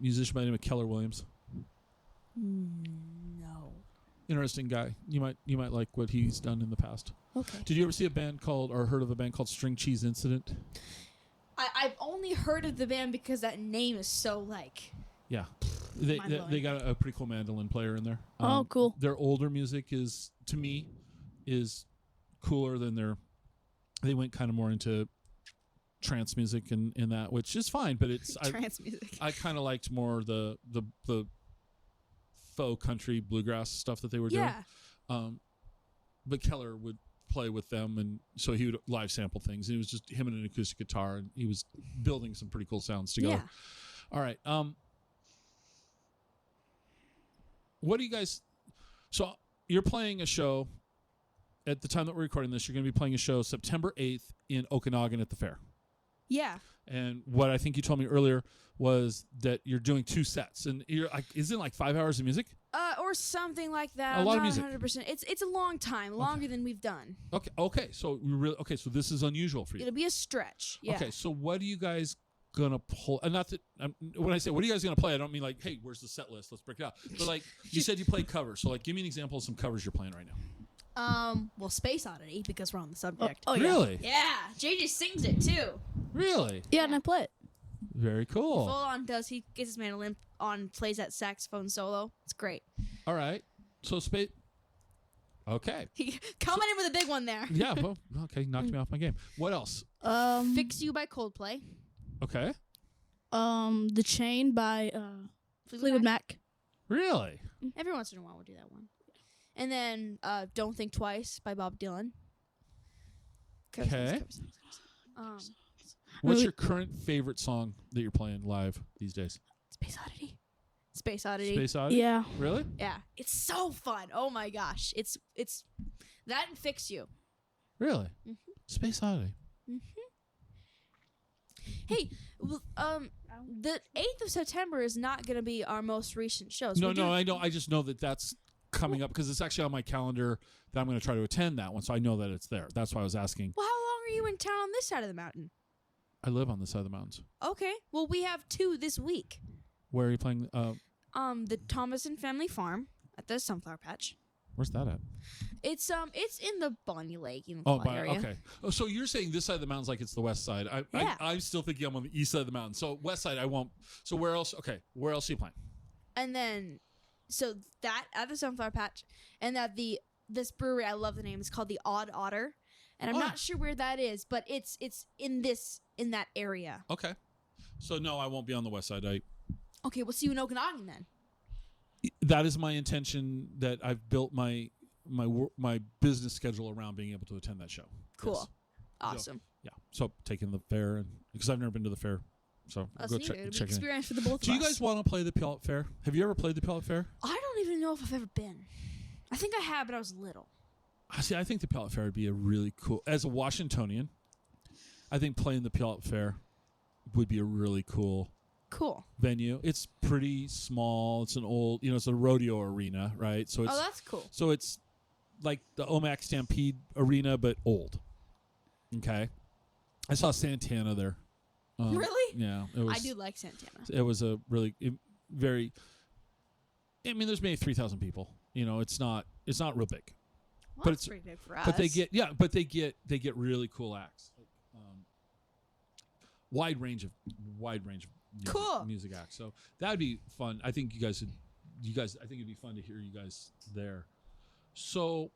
musician by the name of Keller Williams? No. Interesting guy. You might like what he's done in the past. Okay. Did you ever see a band called or heard of a band called String Cheese Incident? I've only heard of the band because that name is so like. Yeah, they got a pretty cool mandolin player in there. Oh, cool. Their older music is cooler than they went kind of more into trance music and that, which is fine, but it's trance music. I kind of liked more the faux country bluegrass stuff that they were doing. But Keller would play with them, and so he would live sample things. It was just him and an acoustic guitar, and he was building some pretty cool sounds together. Yeah. All right. What do you guys? So you're playing a show at the time that we're recording this. You're going to be playing a show September 8th in Okanagan at the fair. Yeah. And what I think you told me earlier was that you're doing 2 sets, and you're like, isn't it like 5 hours of music? Or something like that. A lot of music. 100%. It's a long time, longer than we've done. Okay. So so this is unusual for you. It'll be a stretch. Yeah. Okay. So what are you guys gonna pull? And not that when I say what are you guys gonna play, I don't mean like, hey, where's the set list? Let's break it out. But like you said, you play covers. So like, give me an example of some covers you're playing right now. Well, Space Oddity, because we're on the subject. Oh, really? Yeah. JayJ sings it too. Really? Yeah, and I play it. Very cool. Full on he gets his mandolin on, plays that saxophone solo. It's great. All right. So space. Okay. He coming in with a big one there. Yeah. Well. Okay. Knocked me off my game. What else? Fix You by Coldplay. Okay. The Chain by Fleetwood Mac. Really? Every once in a while we'll do that one. And then Don't Think Twice by Bob Dylan. Okay. What's your current favorite song that you're playing live these days? Space Oddity. Space Oddity. Space Oddity? Yeah. Really? Yeah. It's so fun. Oh my gosh. It's that and Fix You. Really? Mm-hmm. Space Oddity. Hey, the 8th of September is not going to be our most recent show. No, I know. I just know that that's coming up because it's actually on my calendar that I'm going to try to attend that one, so I know that it's there. That's why I was asking. Well, how long are you in town on this side of the mountain? I live on this side of the mountains. Okay. Well, we have 2 this week. Where are you playing? The Thomason Family Farm at the Sunflower Patch. Where's that at? It's in the Bonnie Lake area. Okay. Oh, so you're saying this side of the mountain's like it's the west side. I'm still thinking I'm on the east side of the mountain. So west side I won't. So where else? Okay. Where else are you playing? And then, so that at the Sunflower Patch, and at this brewery, I love the name. It's called the Odd Otter, and I'm not sure where that is, but it's in that area. Okay. So no, I won't be on the west side. Okay, we'll see you in Okanagan then. That is my intention. That I've built my business schedule around being able to attend that show. Cool. Yes. Awesome. So taking the fair, and because I've never been to the fair, so go check it. Experience for the both of us. Do you guys want to play the Puyallup Fair? Have you ever played the Puyallup Fair? I don't even know if I've ever been. I think I have, but I was little. See, I think the Puyallup Fair would be a really cool. As a Washingtonian, I think playing the Puyallup Fair would be a really cool venue. It's pretty small. It's an old, it's a rodeo arena, right? So it's that's cool. So it's like the Omac Stampede arena, but old. Okay. I saw Santana there Really? Yeah, it was. I do like Santana. It was a really very. I mean, there's maybe 3,000 people. You know, it's not real big. Well, But that's it's- pretty big for us. But they get really cool acts. Wide range of music, Cool. music acts. So that'd be fun. I think I think it'd be fun to hear you guys there. So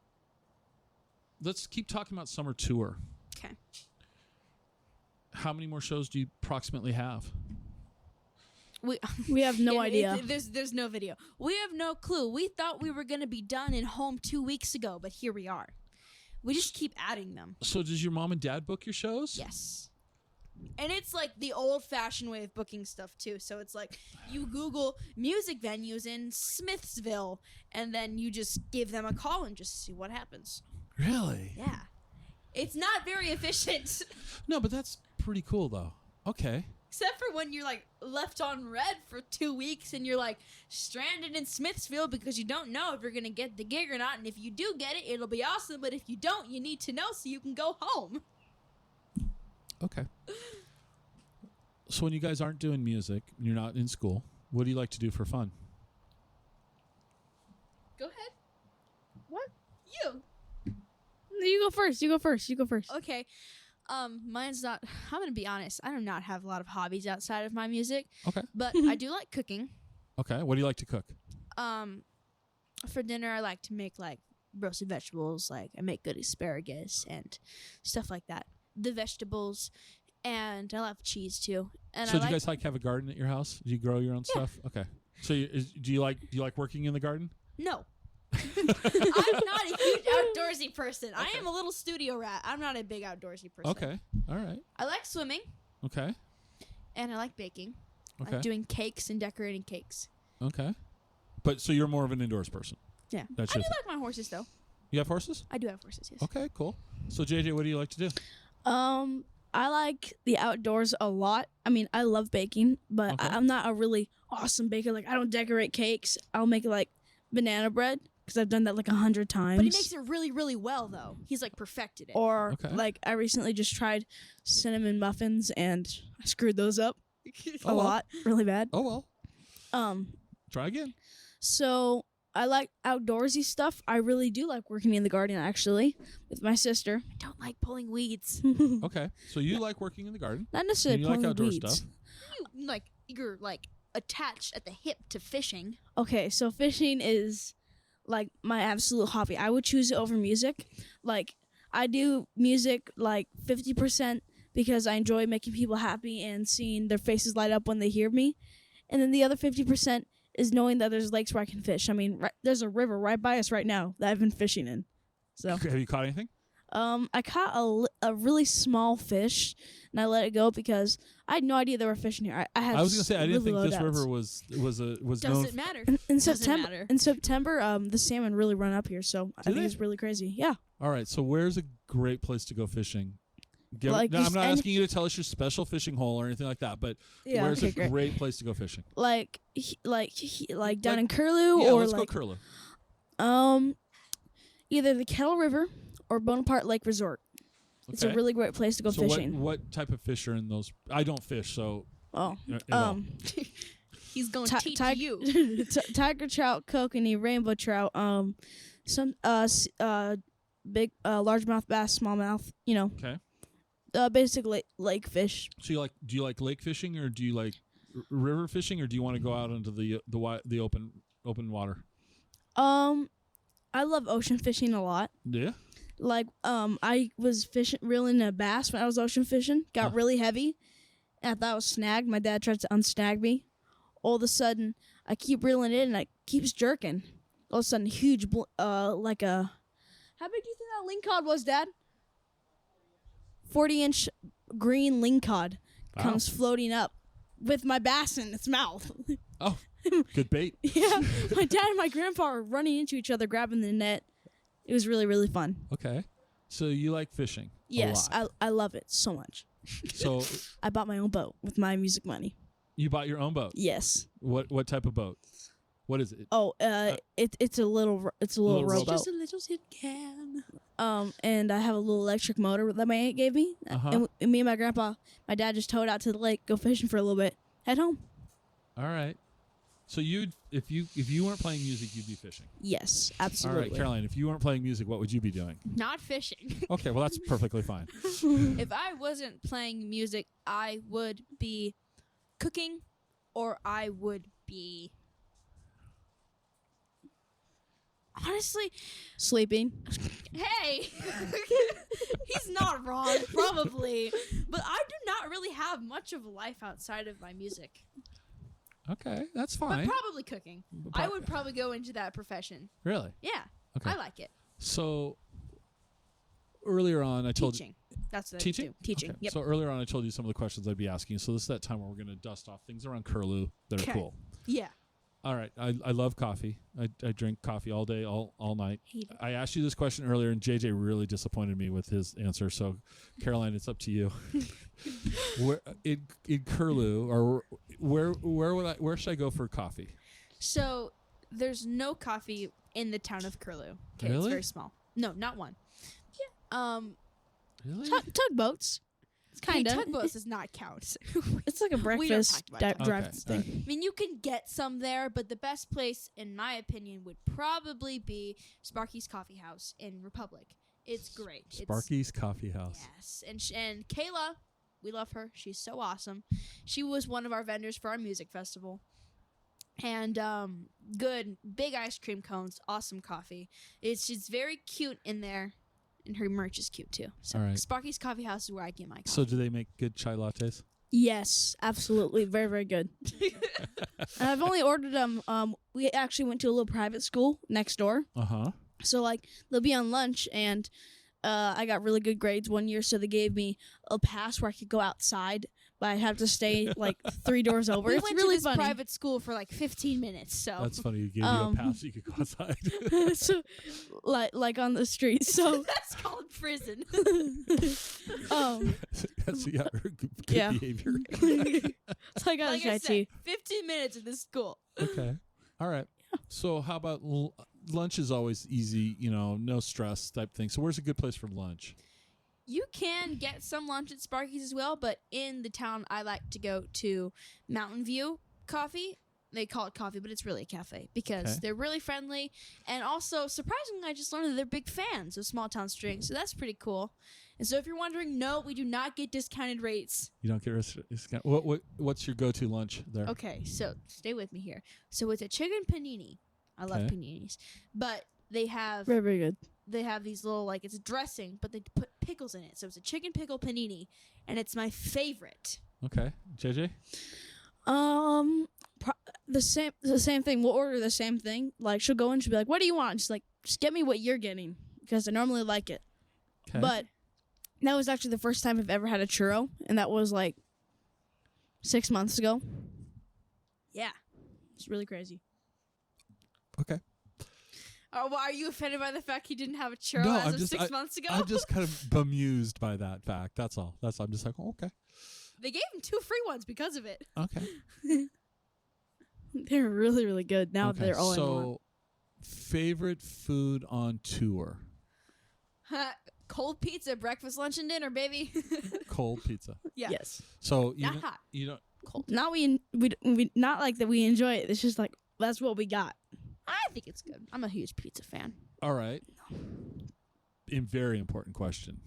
let's keep talking about summer tour. Okay. How many more shows do you approximately have? We have no idea. There's no video. We have no clue. We thought we were going to be done and home 2 weeks ago, but here we are. We just keep adding them. So does your mom and dad book your shows? Yes. And it's like the old-fashioned way of booking stuff, too. So it's like you Google music venues in Smithsville, and then you just give them a call and just see what happens. Really? Yeah. It's not very efficient. No, but that's pretty cool, though. Okay. Except for when you're like left on red for 2 weeks and you're like stranded in Smithsville because you don't know if you're going to get the gig or not. And if you do get it, it'll be awesome. But if you don't, you need to know so you can go home. Okay. So when you guys aren't doing music, and you're not in school, what do you like to do for fun? Go ahead. What? You. You go first. You go first. You go first. Okay. Mine's not. I'm going to be honest. I do not have a lot of hobbies outside of my music. Okay. But I do like cooking. Okay. What do you like to cook? For dinner, I like to make like roasted vegetables. Like I make good asparagus and stuff like that. The vegetables, and I love cheese too. And So do you guys have a garden at your house? Do you grow your own Yeah. stuff? Okay. So do you like working in the garden? No. I'm not a huge outdoorsy person. I am a little studio rat. I'm not a big outdoorsy person. Okay. All right. I like swimming, Okay. and I like baking. I Okay. like doing cakes and decorating cakes. Okay. But so you're more of an indoors person. Yeah. That's I do your like my horses, though. You have horses? I do have horses, yes. Okay, cool. So JJ, what do you like to do? I like the outdoors a lot. I mean, I love baking, but Okay. I'm not a really awesome baker. Like, I don't decorate cakes. I'll make like banana bread because I've done that like 100 times. But he makes it really, really well, though. He's, like, perfected it. Or Okay. like I recently just tried cinnamon muffins and I screwed those up Oh, a well. lot, really bad. Oh well. Um, Try again. so I like outdoorsy stuff. I really do like working in the garden actually with my sister. I don't like pulling weeds. Okay. So you like working in the garden. Not necessarily And you like pulling outdoor weeds. stuff. You're, like, attached at the hip to fishing. Okay, so fishing is like my absolute hobby. I would choose it over music. Like I do music like 50% because I enjoy making people happy and seeing their faces light up when they hear me. And then the other 50% is knowing that there's lakes where I can fish. I mean, there's a river right by us right now that I've been fishing in. So, Have you caught anything? I caught a really small fish and I let it go because I had no idea there were fish in here. I had I was gonna say I didn't really think low this doubts. river was known. Doesn't matter. In Doesn't September, matter. the salmon really run up here, so I think they? it's really crazy. Yeah, All right. So where's a great place to go fishing? Like No, I'm just not any- asking you to tell us your special fishing hole or anything like that, but yeah. where's Okay, a great. great place to go fishing? Like down Like- in Curlew Yeah, or let's like go Curlew. either the Kettle River or Bonaparte Lake Resort. It's a Okay. really great place to go So fishing. what type of fish are in those? I don't fish, so Oh, at all. He's going to ti- teach ti- you. tiger trout, kokanee, rainbow trout, some big largemouth bass, smallmouth. You know, Okay. basically lake fish. So do you like lake fishing or do you like river fishing or do you want to go out into the open water? I love ocean fishing a lot. Yeah. Like, I was reeling a bass when I was ocean fishing. Got Huh. really heavy. And I thought I was snagged. My dad tried to unsnag me. All of a sudden, I keep reeling it and it keeps jerking. All of a sudden, huge, like a. How big do you think that lingcod was, Dad? 40-inch green lingcod Wow. comes floating up with my bass in its mouth. Oh, good bait. Yeah, my dad and my grandpa were running into each other, grabbing the net. It was really, really fun. Okay. So you like fishing? Yes, A lot. I love it so much. So I bought my own boat with my music money. you bought your own boat. Yes. What type of boat? What is it? Oh, it's a little Little rowboat. Just a little tin can. And I have a little electric motor that my aunt gave me. And me and my grandpa, my dad just towed out to the lake, go fishing for a little bit, head home. All right. So if you weren't playing music, you'd be fishing. Yes, absolutely. All right, Caroline, if you weren't playing music, what would you be doing? Not fishing. Okay, well, that's perfectly fine. If I wasn't playing music, I would be cooking, or I would be honestly Sleeping. Hey, he's not wrong, probably, but I do not really have much of a life outside of my music. Okay, that's But fine. probably cooking. I would probably go into that profession. Really? Yeah, Okay. I like it. So earlier on, I told Teaching. That's what Teaching? I do. Teaching. Okay. Yep. So earlier on, I told you some of the questions I'd be asking. So this is that time where we're going to dust off things around Curlew that are 'Kay. cool. Yeah. All right. I love coffee. I drink coffee all day, all night. Hate it. I asked you this question earlier, and JayJ really disappointed me with his answer. So, Caroline, it's up to you. Where in Curlew, or where should I go for coffee? So there's no coffee in the town of Curlew. Okay, Really? it's very small. No, not one. Yeah. Really? Tugboats. It's kind of. tugboats does not count. It's like a We don't breakfast talk about drive Okay, thing. all right. I mean, you can get some there, but the best place, in my opinion, would probably be Sparky's Coffee House in Republic. It's great. Sparky's Coffee House. Yes, and Kayla, we love her. She's so awesome. She was one of our vendors for our music festival. And good big ice cream cones, awesome coffee. She's very cute in there, and her merch is cute too. So All right. Sparky's Coffee House is where I get my coffee. So, do they make good chai lattes? Yes, absolutely. Very, very good. And I've only ordered them. We actually went to a little private school next door. Uh-huh. So, like, they'll be on lunch, and I got really good grades one year, so they gave me a pass where I could go outside, but I have to stay, like, 3 doors over. we It's went really to this funny. private school for like 15 minutes. So That's funny. You gave you a pass so you could go outside. So, like on the street. So, that's called prison. That's good Yeah. behavior. so I got Like a I chai said, tea. 15 minutes in this school. Okay. All right. So how about lunch is always easy, no stress type thing. So where's a good place for lunch? You can get some lunch at Sparky's as well, but in the town, I like to go to Mountain View Coffee. They call it coffee, but it's really a cafe because Okay. they're really friendly. And also, surprisingly, I just learned that they're big fans of Smalltown Strings, so that's pretty cool. And so if you're wondering, no, we do not get discounted rates. You don't get discount. What's your go-to lunch there? Okay, so stay with me here. So it's a chicken panini. I love Okay. paninis. But they have Very, very good. these little, like, it's a dressing, but they put pickles in it. So it's a chicken pickle panini, and it's my favorite. Okay. JayJ? The same thing. We'll order the same thing. Like, she'll go in, she'll be like, "What do you want?" She's like, "Just get me what you're getting," because I normally like it. Okay. But that was actually the first time I've ever had a churro, and that was like 6 months ago. Yeah. It's really crazy. Okay. Well, are you offended by the fact he didn't have a churro No, as I'm of just- 6 months ago? I'm just kind of bemused by that fact. That's all. I'm just like, oh, okay. They gave him 2 free ones because of it. Okay. They're really, really good. Now Okay. they're all in one. So, favorite food on tour? Cold pizza, breakfast, lunch, and dinner, baby. Cold pizza. Yeah. Yes. So Not hot. you don't. Cold. Not we not like that we enjoy it. It's just like that's what we got. I think it's good. I'm a huge pizza fan. All right. Very important question.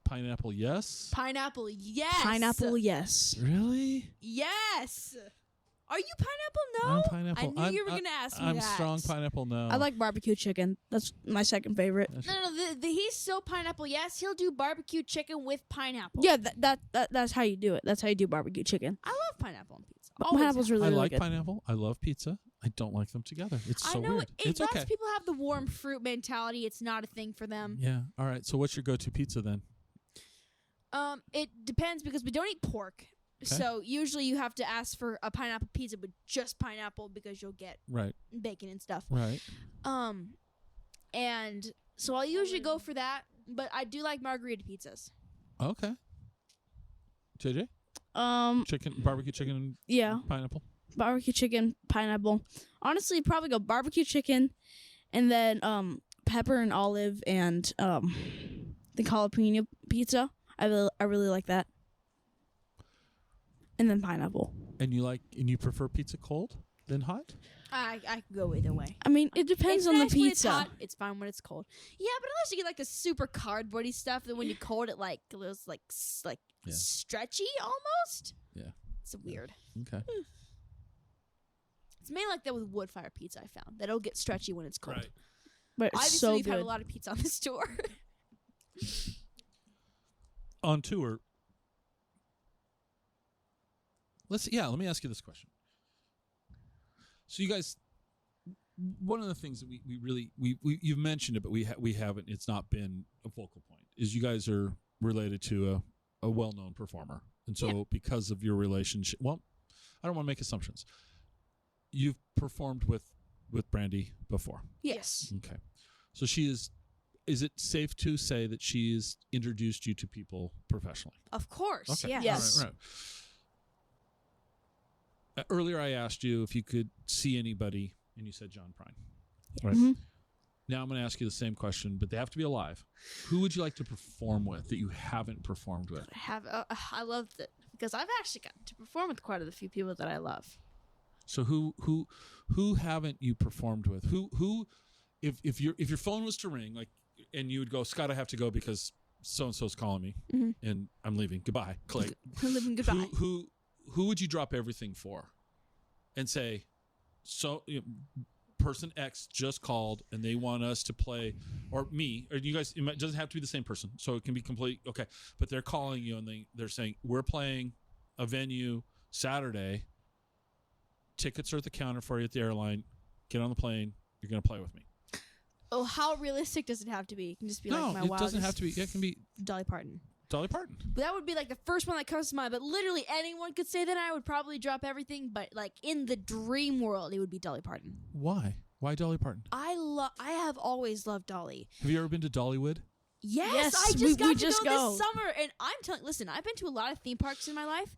Pineapple, yes. Pineapple, yes. Pineapple, yes. Really? Yes. Are you pineapple? No. I'm pineapple. I knew you were going to ask me I'm that. strong pineapple. No. I like barbecue chicken. That's my second favorite. No, he's so pineapple. Yes, he'll do barbecue chicken with pineapple. Yeah, that's how you do it. That's how you do barbecue chicken. I love pineapple on pizza. But Always pineapple's have. really, I really like good. pineapple. I love pizza. I don't like them together. It's so I know weird. it It's lets okay. people have the warm fruit mentality. It's not a thing for them. Yeah. All right. So what's your go-to pizza then? It depends because we don't eat pork. Okay. So usually you have to ask for a pineapple pizza with just pineapple because you'll get Right. bacon and stuff. Right. And so I'll usually go for that, but I do like margarita pizzas. Okay. JJ? Chicken, barbecue chicken, Yeah, pineapple. barbecue chicken, pineapple. Honestly, probably go barbecue chicken, and then pepper and olive and the jalapeno pizza. I really like that. And then pineapple. And you prefer pizza cold than hot? I could go either way. I mean, it depends It's on nice the when it's pizza. hot. It's fine when it's cold. Yeah, but unless you get like the super cardboardy stuff, then when you cold it like goes like Yeah. stretchy almost. Yeah. It's weird. Okay. It's mainly like that with wood fire pizza. I found that it'll get stretchy when it's cold. Right. But it's Obviously, so we've had a good. lot of pizza on this tour. On tour. Let me ask you this question. So you guys, one of the things that we really you've mentioned it, but we haven't. It's not been a focal point. Is you guys are related to a well-known performer, and so because of your relationship, well, I don't want to make assumptions. You've performed with Brandy before. Yes. Okay, so she is. Is it safe to say that she has introduced you to people professionally? Of course. Okay. Yes. Yes. All right. Earlier, I asked you if you could see anybody, and you said John Prine. Right. Mhm. Now I'm going to ask you the same question, but they have to be alive. Who would you like to perform with that you haven't performed with? I love it because I've actually gotten to perform with quite a few people that I love. So who haven't you performed with? Who if your phone was to ring, like, and you would go, Scott, I have to go because so and so's calling me, and I'm leaving. Goodbye, Clay. Living goodbye. Who would you drop everything for, and say, person X just called and they want us to play, or me, or you guys. It doesn't have to be the same person, so it can be complete. Okay, but they're calling you and they're saying, we're playing a venue Saturday. Tickets are at the counter for you at the airline. Get on the plane. You're going to play with me. Oh, how realistic does it have to be? It can just be like my it wildest doesn't have to be. It can be Dolly Parton. Dolly Parton. But that would be like the first one that comes to mind. But literally anyone could say that. I would probably drop everything. But like in the dream world, it would be Dolly Parton. Why? Why Dolly Parton? I have always loved Dolly. Have you ever been to Dollywood? Yes, I just got to go this summer, and I'm telling. Listen, I've been to a lot of theme parks in my life.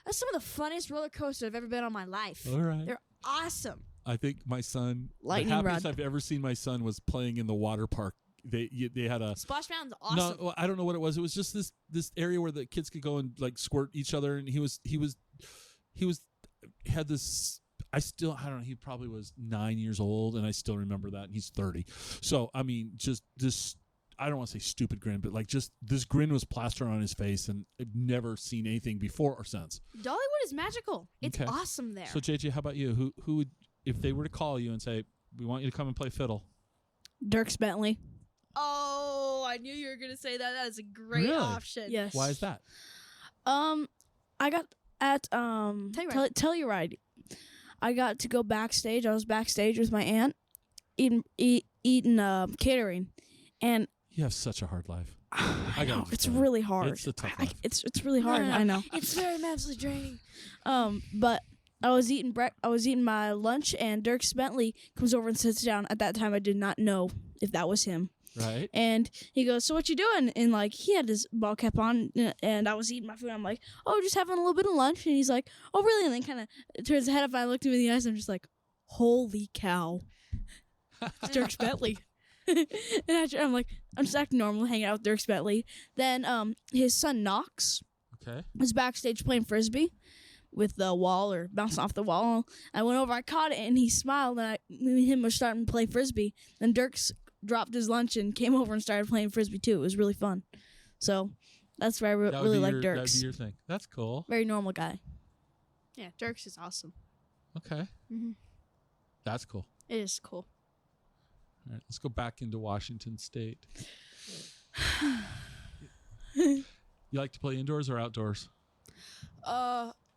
That's some of the funniest roller coasters I've ever been on my life. All right. They're awesome. I think my son, Lightning the happiest rod. I've ever seen my son was playing in the water park. They had a Splash Mountain's awesome. no, I don't know what it was. It was just this area where the kids could go and like squirt each other, and he had this. I don't know. He probably was 9 years old, and I still remember that. And he's 30. So I mean, just this. I don't want to say stupid grin, but like just this grin was plastered on his face, and I've never seen anything before or since. Dollywood is magical. It's Okay. awesome there. So JJ, how about you? Who would, if they were to call you and say, we want you to come and play fiddle? Dirks Bentley. Oh, I knew you were going to say that. That is a great Really? option. Yes. Why is that? I got at Telluride. I got to go backstage. I was backstage with my aunt, eating catering, and You have such a hard life. I gotta know just it's tell you, really hard. it's a tough life. It's really hard. No. I know. It's very mentally draining. But I was eating my lunch, and Dirks Bentley comes over and sits down. At that time, I did not know if that was him. Right? And he goes, "So what you doing?" And like he had his ball cap on, and I was eating my food. I'm like, "Oh, just having a little bit of lunch." And he's like, "Oh, really?" And then kind of turns his head up. And I looked him in the eyes. And I'm just like, "Holy cow, it's Dirks Bentley!" And I'm like, I'm just acting normal, hanging out with Dirks Bentley. Then his son Knox Okay. was backstage playing frisbee with the wall or bouncing off the wall. I went over, I caught it, and he smiled. And me and him were starting to play frisbee. Then Dirks dropped his lunch and came over and started playing frisbee too. It was really fun. So that's why I really like That would Dirks. be your thing. That's cool. Very normal guy. Yeah, Dirks is awesome. Okay. Mhm. That's cool. It is cool. All right, let's go back into Washington State. You like to play indoors or outdoors?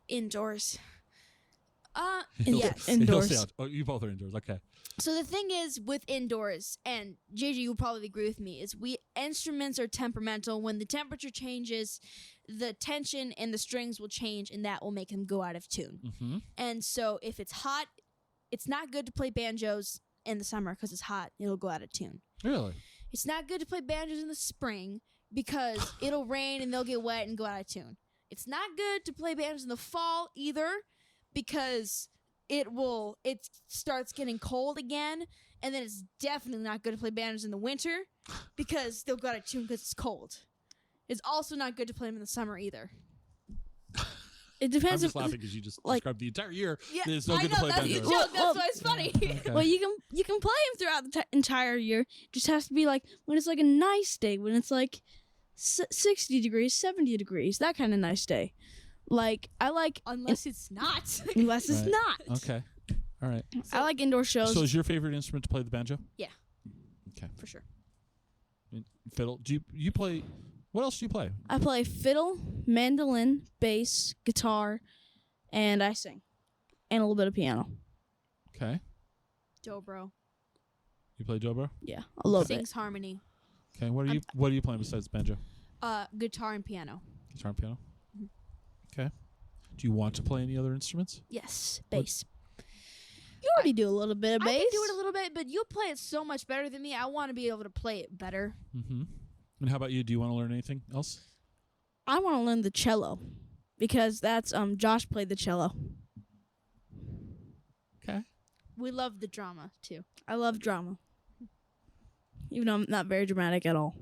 Indoors. Yeah, He'll indoors. say out. Oh, you both are indoors. Okay. So the thing is with indoors, and JJ, you will probably agree with me, is instruments are temperamental. When the temperature changes, the tension and the strings will change, and that will make them go out of tune. Mm-hmm. And so if it's hot, it's not good to play banjos in the summer because it's hot. It'll go out of tune. Really? It's not good to play banjos in the spring because it'll rain and they'll get wet and go out of tune. It's not good to play banjos in the fall either because it starts getting cold again And then it's definitely not good to play banjos in the winter because they'll go out of tune because it's cold. It's also not good to play them in the summer either. It I'm depends. just laughing because you just described the entire year. Yeah, It's no I good know, to play that's the banjo. joke. That's why it's funny. Okay. Well, you can play them throughout the entire year. Just has to be like when it's like a nice day, when it's like 60 degrees, 70 degrees, that kind of nice day. Like I like Unless it's not. unless it's Right. not. Okay. All right. I like indoor shows. So is your favorite instrument to play the banjo? Yeah. Okay. For sure. Fiddle. Do you play? What else do you play? I play fiddle, mandolin, bass, guitar, and I sing, and a little bit of piano. Okay. Dobro. You play dobro? Yeah, a little bit. Sings harmony. Okay. What are you playing besides banjo? Guitar and piano. Guitar and piano. Mhm. Okay. Do you want to play any other instruments? Yes. Bass. You already do a little bit of bass. I can do it a little bit, but you play it so much better than me. I want to be able to play it better. Mm-hmm. And how about you? Do you want to learn anything else? I want to learn the cello because that's Josh played the cello. Okay. We love the drama too. I love drama, even though I'm not very dramatic at all.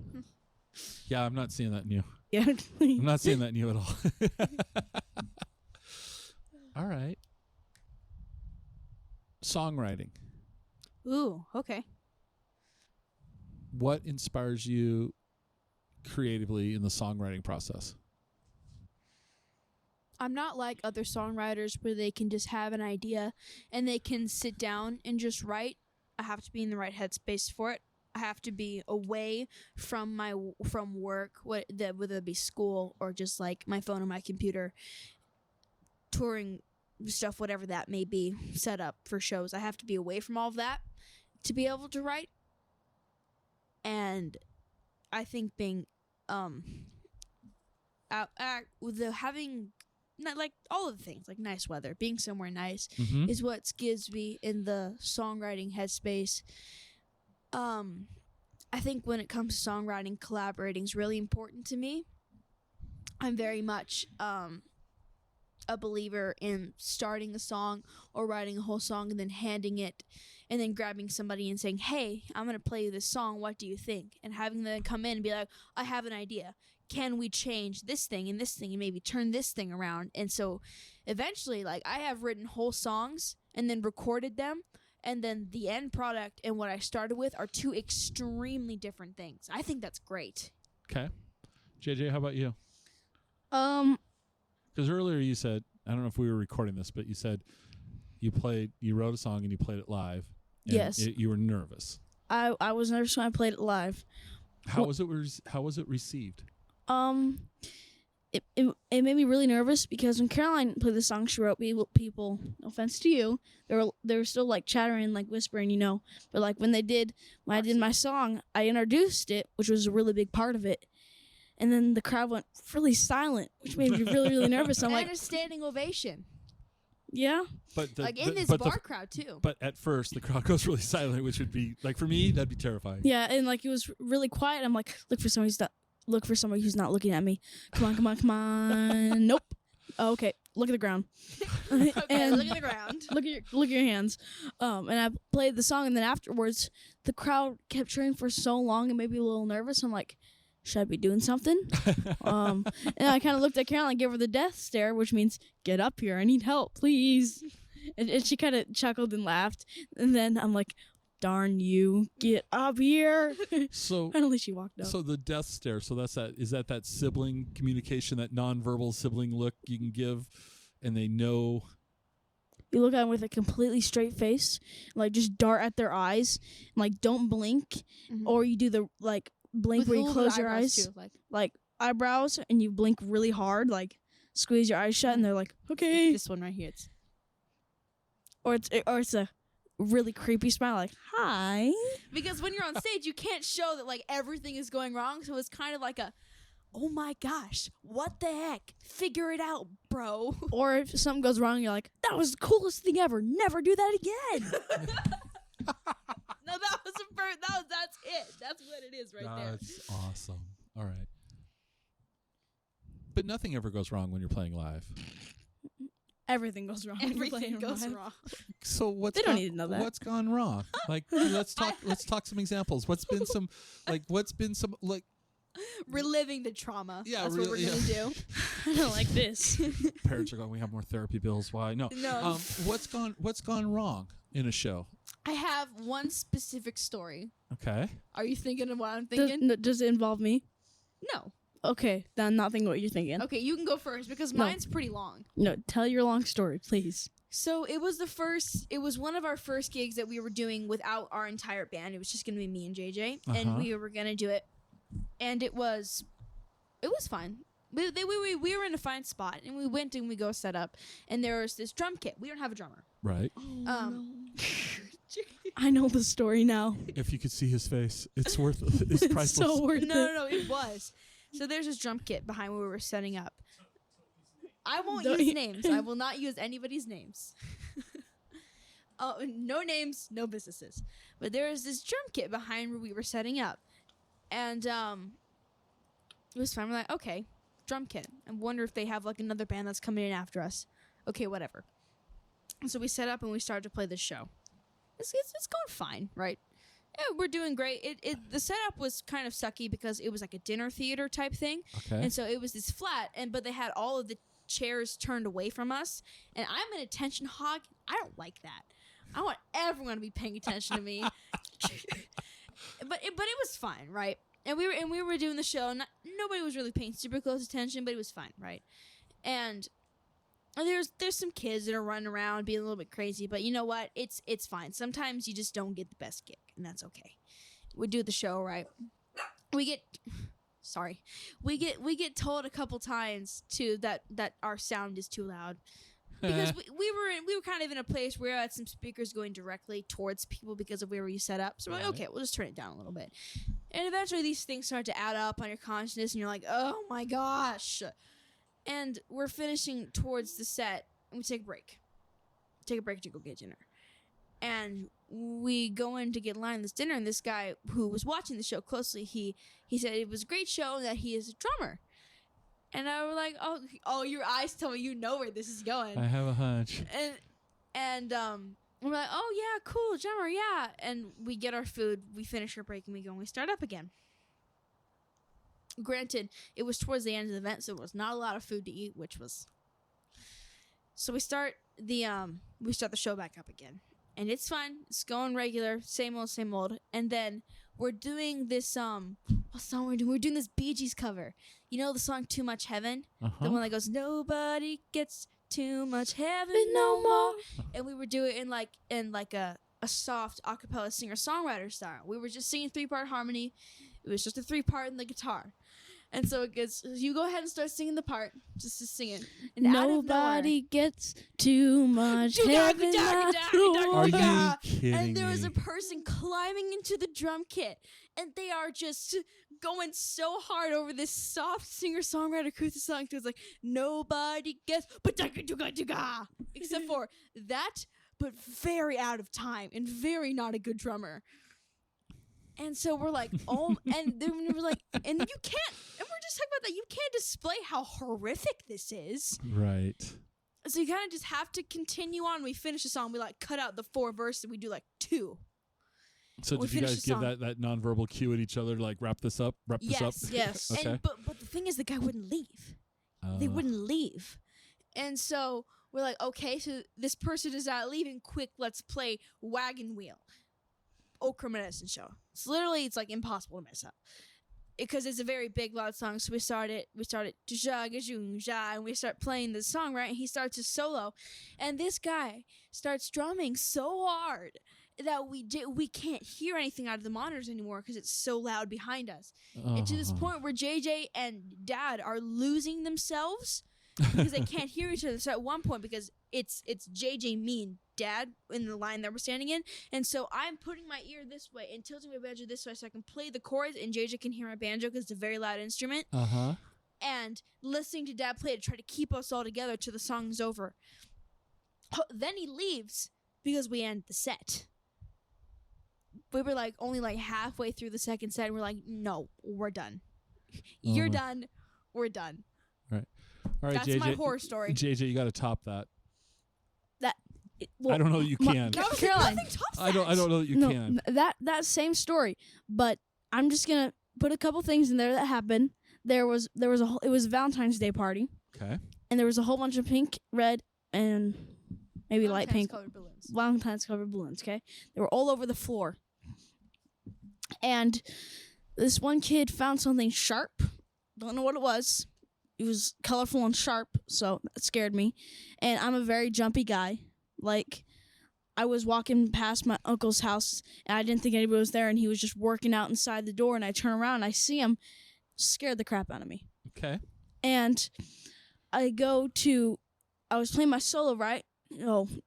Yeah, I'm not seeing that in you. Yeah. I'm not seeing that in you at all. All right. Songwriting. Ooh, okay. What inspires you creatively in the songwriting process? I'm not like other songwriters where they can just have an idea and they can sit down and just write. I have to be in the right headspace for it. I have to be away from from work, whether it be school or just like my phone or my computer, touring stuff, whatever that may be, set up for shows. I have to be away from all of that to be able to write. And I think being having not like all of the things like nice weather, being somewhere nice Mm-hmm. is what gives me in the songwriting headspace. I think when it comes to songwriting, collaborating is really important to me. I'm very much a believer in starting a song or writing a whole song and then handing it and then grabbing somebody and saying, hey, I'm going to play you this song. What do you think? And having them come in and be like, I have an idea. Can we change this thing and maybe turn this thing around? And so eventually, like, I have written whole songs and then recorded them. And then the end product and what I started with are two extremely different things. I think that's great. Okay. JJ, how about you? Um, Because earlier you said, I don't know if we were recording this, but you said you wrote a song and you played it live. And Yes. You were nervous. I was nervous when I played it live. How was it received? It made me really nervous because when Caroline played the song, she wrote people. No offense to you, they were still like chattering, like whispering, you know. But like when I did my song, I introduced it, which was a really big part of it, and then the crowd went really silent, which made me really really nervous. I'm And like, a standing ovation. Yeah. But Like in this bar crowd too. But at first, the crowd goes really silent, which would be like for me, that'd be terrifying. Yeah, and like it was really quiet. I'm like, look for somebody who's not looking at me. Come on, come on, come on. Nope. Oh, okay. Look at the ground. Okay, And look at the ground. look at your hands. And I played the song, and then afterwards, the crowd kept cheering for so long and made me a little nervous. I'm like, should I be doing something? And I kind of looked at Caroline and gave her the death stare, which means, get up here. I need help, please. And she kind of chuckled and laughed. And then I'm like, darn you, get up here. So Finally, she walked up. So the death stare. So is that sibling communication, that nonverbal sibling look you can give, and they know. You look at them with a completely straight face, like just dart at their eyes, and like don't blink, or you do the like blink With where a you little bit close of your eyebrows, eyes, too, like eyebrows, and you blink really hard, like squeeze your eyes shut, and they're like, okay, this one right here. it's a really creepy smile, like hi. Because when you're on stage, you can't show that like everything is going wrong. So it's kind of like a, oh my gosh, what the heck? Figure it out, bro. Or if something goes wrong, you're like, that was the coolest thing ever. Never do that again. No, that was a bird. That's it. That's what it is right there. That's awesome. All right. But nothing ever goes wrong when you're playing live. Everything goes wrong. when you're playing Everything goes live. wrong. So what's They don't need to know that. What's gone wrong? Like let's talk some examples. What's been some Reliving the trauma. Yeah, That's what we're going to do. I don't like this. parents are going, we have more therapy bills. Why? No. No. What's gone wrong in a show? I have one specific story. Okay. Are you thinking of what I'm thinking? Does it involve me? No. Okay, then I'm not thinking what you're thinking. Okay, you can go first because No. mine's pretty long. No, tell your long story, please. So it was one of our first gigs that we were doing without our entire band. It was just going to be me and JJ, and we were going to do it. And it was fine. We were in a fine spot, and we went and we go set up, and there was this drum kit. We don't have a drummer. Right. I know the story now. If you could see his face, it's worth it's priceless. So worth it. No, it was. So there's this drum kit behind where we were setting up. I won't Don't use you- names. I will not use anybody's names. No names, no businesses. But there was this drum kit behind where we were setting up. And it was fine. We're like, okay, drum kit. I wonder if they have like another band that's coming in after us. Okay, whatever. And so we set up and we started to play this show. It's going fine, right? Yeah, we're doing great. The setup was kind of sucky because it was like a dinner theater type thing. Okay. And so it was this flat, but they had all of the chairs turned away from us. And I'm an attention hog. I don't like that. I want everyone to be paying attention to me. But it was fine, right? And we were doing the show. Nobody was really paying super close attention, but it was fine, right? And there's some kids that are running around being a little bit crazy, but you know what? It's fine. Sometimes you just don't get the best gig, and that's okay. We do the show, right? We get told a couple times too that our sound is too loud. Because we were kind of in a place where we had some speakers going directly towards people because of where we set up. So we're like, okay, we'll just turn it down a little bit. And eventually these things start to add up on your consciousness, and you're like, oh my gosh. And we're finishing towards the set, and we take a break. Take a break to go get dinner. And we go in to get in line for this dinner, and this guy who was watching the show closely, he said it was a great show and that he is a drummer. And I was like, oh, your eyes tell me you know where this is going. I have a hunch. And we're like, oh yeah, cool, drummer, yeah. And we get our food, we finish our break, and we go and we start up again. Granted, it was towards the end of the event, so there was not a lot of food to eat, so we start the show back up again. And it's fine. It's going regular, same old. And then we're doing this what song we're doing? We're doing this Bee Gees cover. You know the song Too Much Heaven? The one that goes, nobody gets too much heaven no more. And we would do it in like a soft a cappella singer-songwriter style. We were just singing 3-part harmony. It was just a 3-part in the guitar. And so it gets, you go ahead and start singing the part, just to sing it. And Nobody gets too much heaven no more. Are you kidding And there was me? a person climbing into the drum kit, and they are just going so hard over this soft singer-songwriter acoustic song. It was like, nobody gets, except for that, but very out of time and very not a good drummer. And so we're like, oh, and then we're like, and you can't, and we're just talking about that, you can't display how horrific this is. Right. So you kind of just have to continue on. We finish the song, we like cut out the 4 verses, and we do like 2. So We did you finished guys the give song. that nonverbal cue at each other to like wrap this up? Yes. Okay. And, but the thing is, the guy wouldn't leave. They wouldn't leave. And so we're like, okay, so this person is not leaving. Quick, let's play Wagon Wheel. Okra Medicine Show. It's like impossible to mess up. Because it's a very big, loud song. So we started, and we start playing the song, right? And he starts his solo. And this guy starts drumming so hard that we can't hear anything out of the monitors anymore because it's so loud behind us. And to this point where JJ and Dad are losing themselves because they can't hear each other. So at one point, because it's JJ, me, and Dad in the line that we're standing in, and so I'm putting my ear this way and tilting my banjo this way so I can play the chords, and JJ can hear my banjo because it's a very loud instrument. And listening to Dad play to try to keep us all together till the song's over. Then he leaves because we end the set. We were like only like halfway through the second set, and we're like, no, we're done. You're done. We're done. All right, That's JJ, my horror story. JJ, you got to top that. Well, I don't know that you can. Caroline, Nothing tops I don't know that you no, can. that same story, but I'm just gonna put a couple things in there that happened. It was a Valentine's Day party, Okay. and there was a whole bunch of pink, red, and maybe light pink Colored balloons. Valentine's covered balloons. Okay, they were all over the floor, and this one kid found something sharp. Don't know what it was. It was colorful and sharp, so that scared me. And I'm a very jumpy guy. Like, I was walking past my uncle's house, and I didn't think anybody was there, and he was just working out inside the door, and I turn around, and I see him, scared the crap out of me. Okay. And I was playing my solo, right?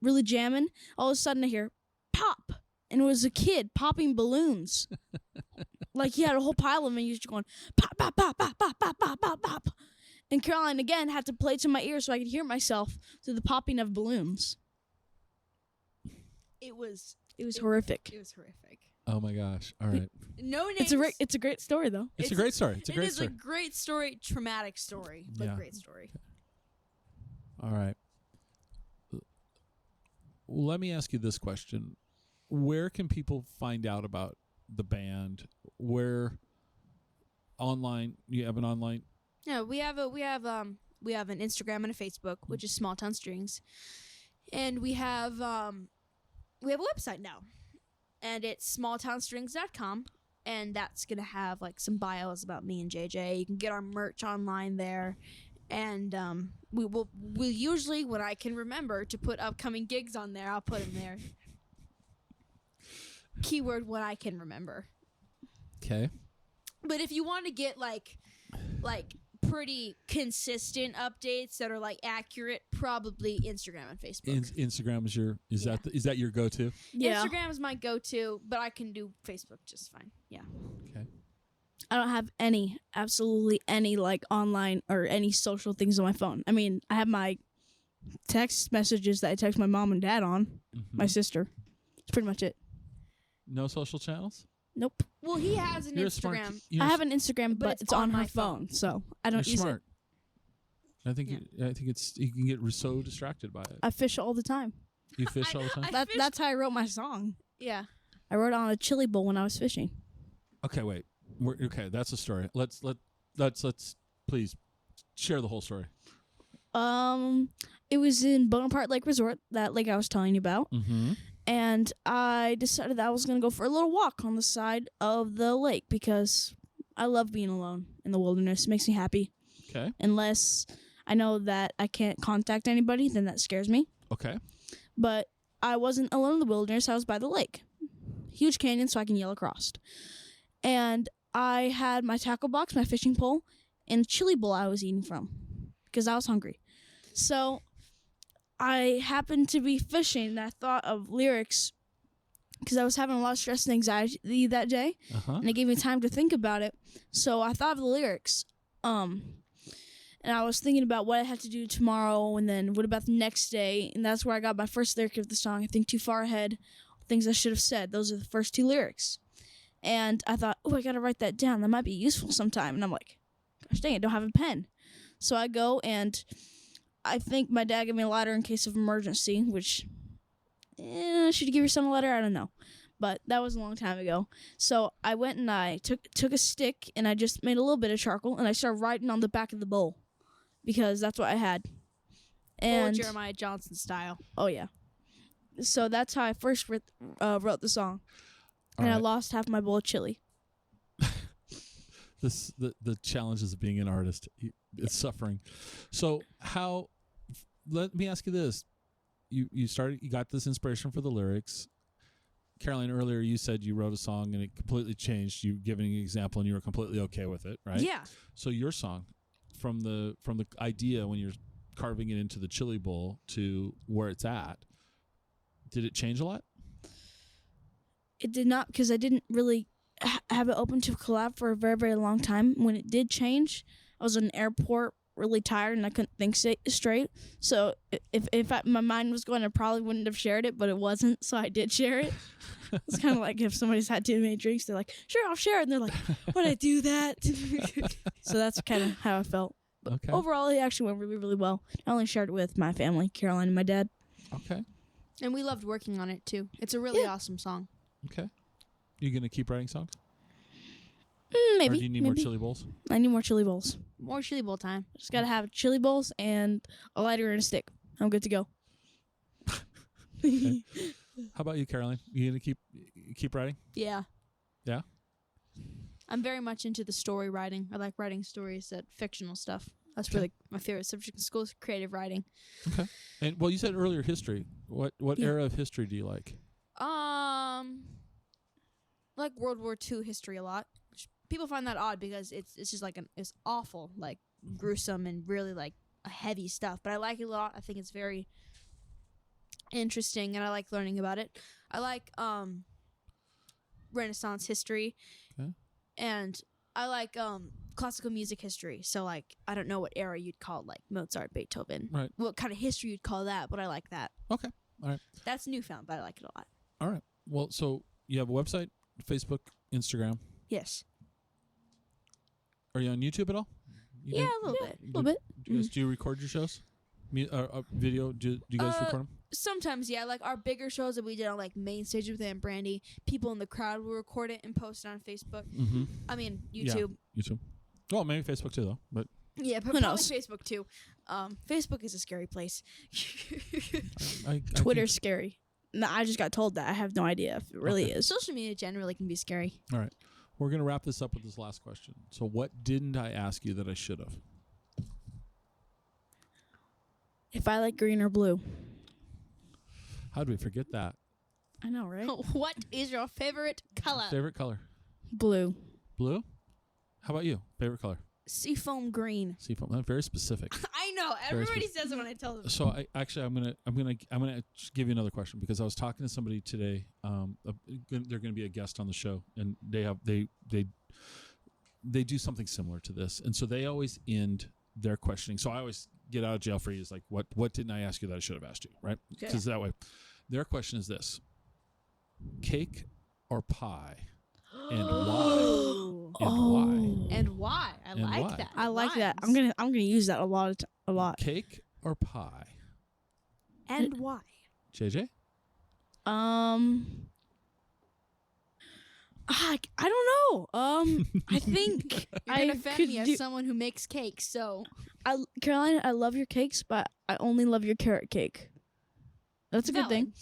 Really jamming. All of a sudden, I hear, pop! And it was a kid popping balloons. Like, he had a whole pile of them, and he was just going, pop, pop, pop, pop, pop, pop, pop, pop, pop. And Caroline, again, had to play to my ears so I could hear myself through the popping of balloons. It was Horrific. It was horrific. Oh my gosh. All right. No names. It's a great story, though. It's a great story. It's a great story. It is a great story, traumatic story, but Yeah. great story. All right. Let me ask you this question. Where can people find out about the band? Where online? You have an online? Yeah, we have an Instagram and a Facebook, which is Smalltown Strings, and we have a website now, and it's smalltownstrings.com, and that's gonna have like some bios about me and JayJ. You can get our merch online there, and we'll usually, when I can remember to put upcoming gigs on there, I'll put them there. Keyword when I can remember. Okay. But if you want to get like pretty consistent updates that are like accurate, probably Instagram and Facebook. Instagram is is that your go-to? Yeah. Instagram is my go-to, but I can do Facebook just fine. Yeah. Okay. I don't have absolutely any like online or any social things on my phone. I mean, I have my text messages that I text my mom and dad on, my sister. That's pretty much it. No social channels? Nope. Well, he has an You're a smart Instagram. I have an Instagram, but it's on my her phone, so I don't You're use smart. it. I think you can get so distracted by it. I fish all the time. You fish all the time? That's how I wrote my song. Yeah. I wrote it on a chili bowl when I was fishing. Okay, wait. Okay, that's a story. Let's please share the whole story. It was in Bonaparte Lake Resort, that lake I was telling you about. Mm-hmm. And I decided that I was going to go for a little walk on the side of the lake because I love being alone in the wilderness. It makes me happy. Okay. Unless I know that I can't contact anybody, then that scares me. Okay. But I wasn't alone in the wilderness. I was by the lake. Huge canyon, so I can yell across. And I had my tackle box, my fishing pole, and a chili bowl I was eating from because I was hungry. So I happened to be fishing, and I thought of lyrics because I was having a lot of stress and anxiety that day, and it gave me time to think about it. So I thought of the lyrics, and I was thinking about what I had to do tomorrow, and then what about the next day, and that's where I got my first lyric of the song. I think too far ahead, things I should have said. Those are the first two lyrics, and I thought, I gotta write that down. That might be useful sometime. And I'm like, gosh dang, I don't have a pen. So I go and I think my dad gave me a lighter in case of emergency, which, should you give your son a lighter? I don't know. But that was a long time ago. So I went and I took a stick and I just made a little bit of charcoal and I started writing on the back of the bowl because that's what I had. And Jeremiah Johnson style. Oh, yeah. So that's how I first wrote the song. And I lost half my bowl of chili. The challenges of being an artist. It's suffering. So let me ask you this. You got this inspiration for the lyrics. Caroline, earlier you said you wrote a song and it completely changed. You giving an example and you were completely okay with it, right? Yeah. So your song from the idea when you're carving it into the chili bowl to where it's at, did it change a lot? It did not, because I didn't really have it open to collab for a very, very long time. When it did change, I was in an airport really tired and I couldn't think straight. So if my mind was going, I probably wouldn't have shared it, but it wasn't, so I did share it. It's kind of like if somebody's had too many drinks, they're like, sure, I'll share it. And they're like, why'd I do that? So that's kind of how I felt. But Okay. overall, it actually went really, really well. I only shared it with my family, Caroline and my dad. Okay. And we loved working on it too. It's a really awesome song. Okay. You gonna keep writing songs? Maybe. Or do you need more chili bowls? I need more chili bowls. More chili bowl time. Just gotta have chili bowls and a lighter and a stick. I'm good to go. Okay. How about you, Caroline? You gonna keep writing? Yeah. Yeah. I'm very much into the story writing. I like writing stories, that fictional stuff. That's Okay. really my favorite subject in school is creative writing. Okay. And well, you said earlier history. What Yeah. era of history do you like? Like World War II history a lot. People find that odd because it's just like it's awful, like gruesome and really like heavy stuff. But I like it a lot. I think it's very interesting and I like learning about it. I like Renaissance history. Okay. And I like classical music history. So like I don't know what era you'd call it, like Mozart, Beethoven. Right. What kind of history you'd call that, but I like that. Okay. All right. That's newfound, but I like it a lot. All right. Well, so you have a website, Facebook, Instagram. Yes. Are you on YouTube at all? Yeah, a little bit. A little bit. Do you record your shows? Video? Do you guys record them? Sometimes, yeah. Like our bigger shows that we did on like main stage with Aunt Brandy, people in the crowd will record it and post it on Facebook. Mm-hmm. I mean, YouTube. Yeah, YouTube. Well, maybe Facebook too, though. But Yeah, but Who probably knows? Facebook too. Facebook is a scary place. I Twitter's scary. No, I just got told that. I have no idea if it really is. Social media generally can be scary. All right. We're going to wrap this up with this last question. So what didn't I ask you that I should have? If I like green or blue. How did we forget that? I know, right? What is your favorite color? Favorite color? Blue. Blue? How about you? Favorite color? Seafoam green. Seafoam. Very specific. I know. Everybody says it when I tell them. So I'm gonna just give you another question because I was talking to somebody today. They're going to be a guest on the show, and they do something similar to this, and so they always end their questioning. So I always get out of jail free. Is like, what didn't I ask you that I should have asked you, right? Because that way, their question is this: cake or pie, and why? And why? And why? I And like why? that. I like that. Rhymes. I'm gonna use that a lot. Cake or pie? And why? JJ? I don't know. I think You're I gonna offend could me as do. someone who makes cakes, so Caroline, I love your cakes, but I only love your carrot cake. That's a good thing.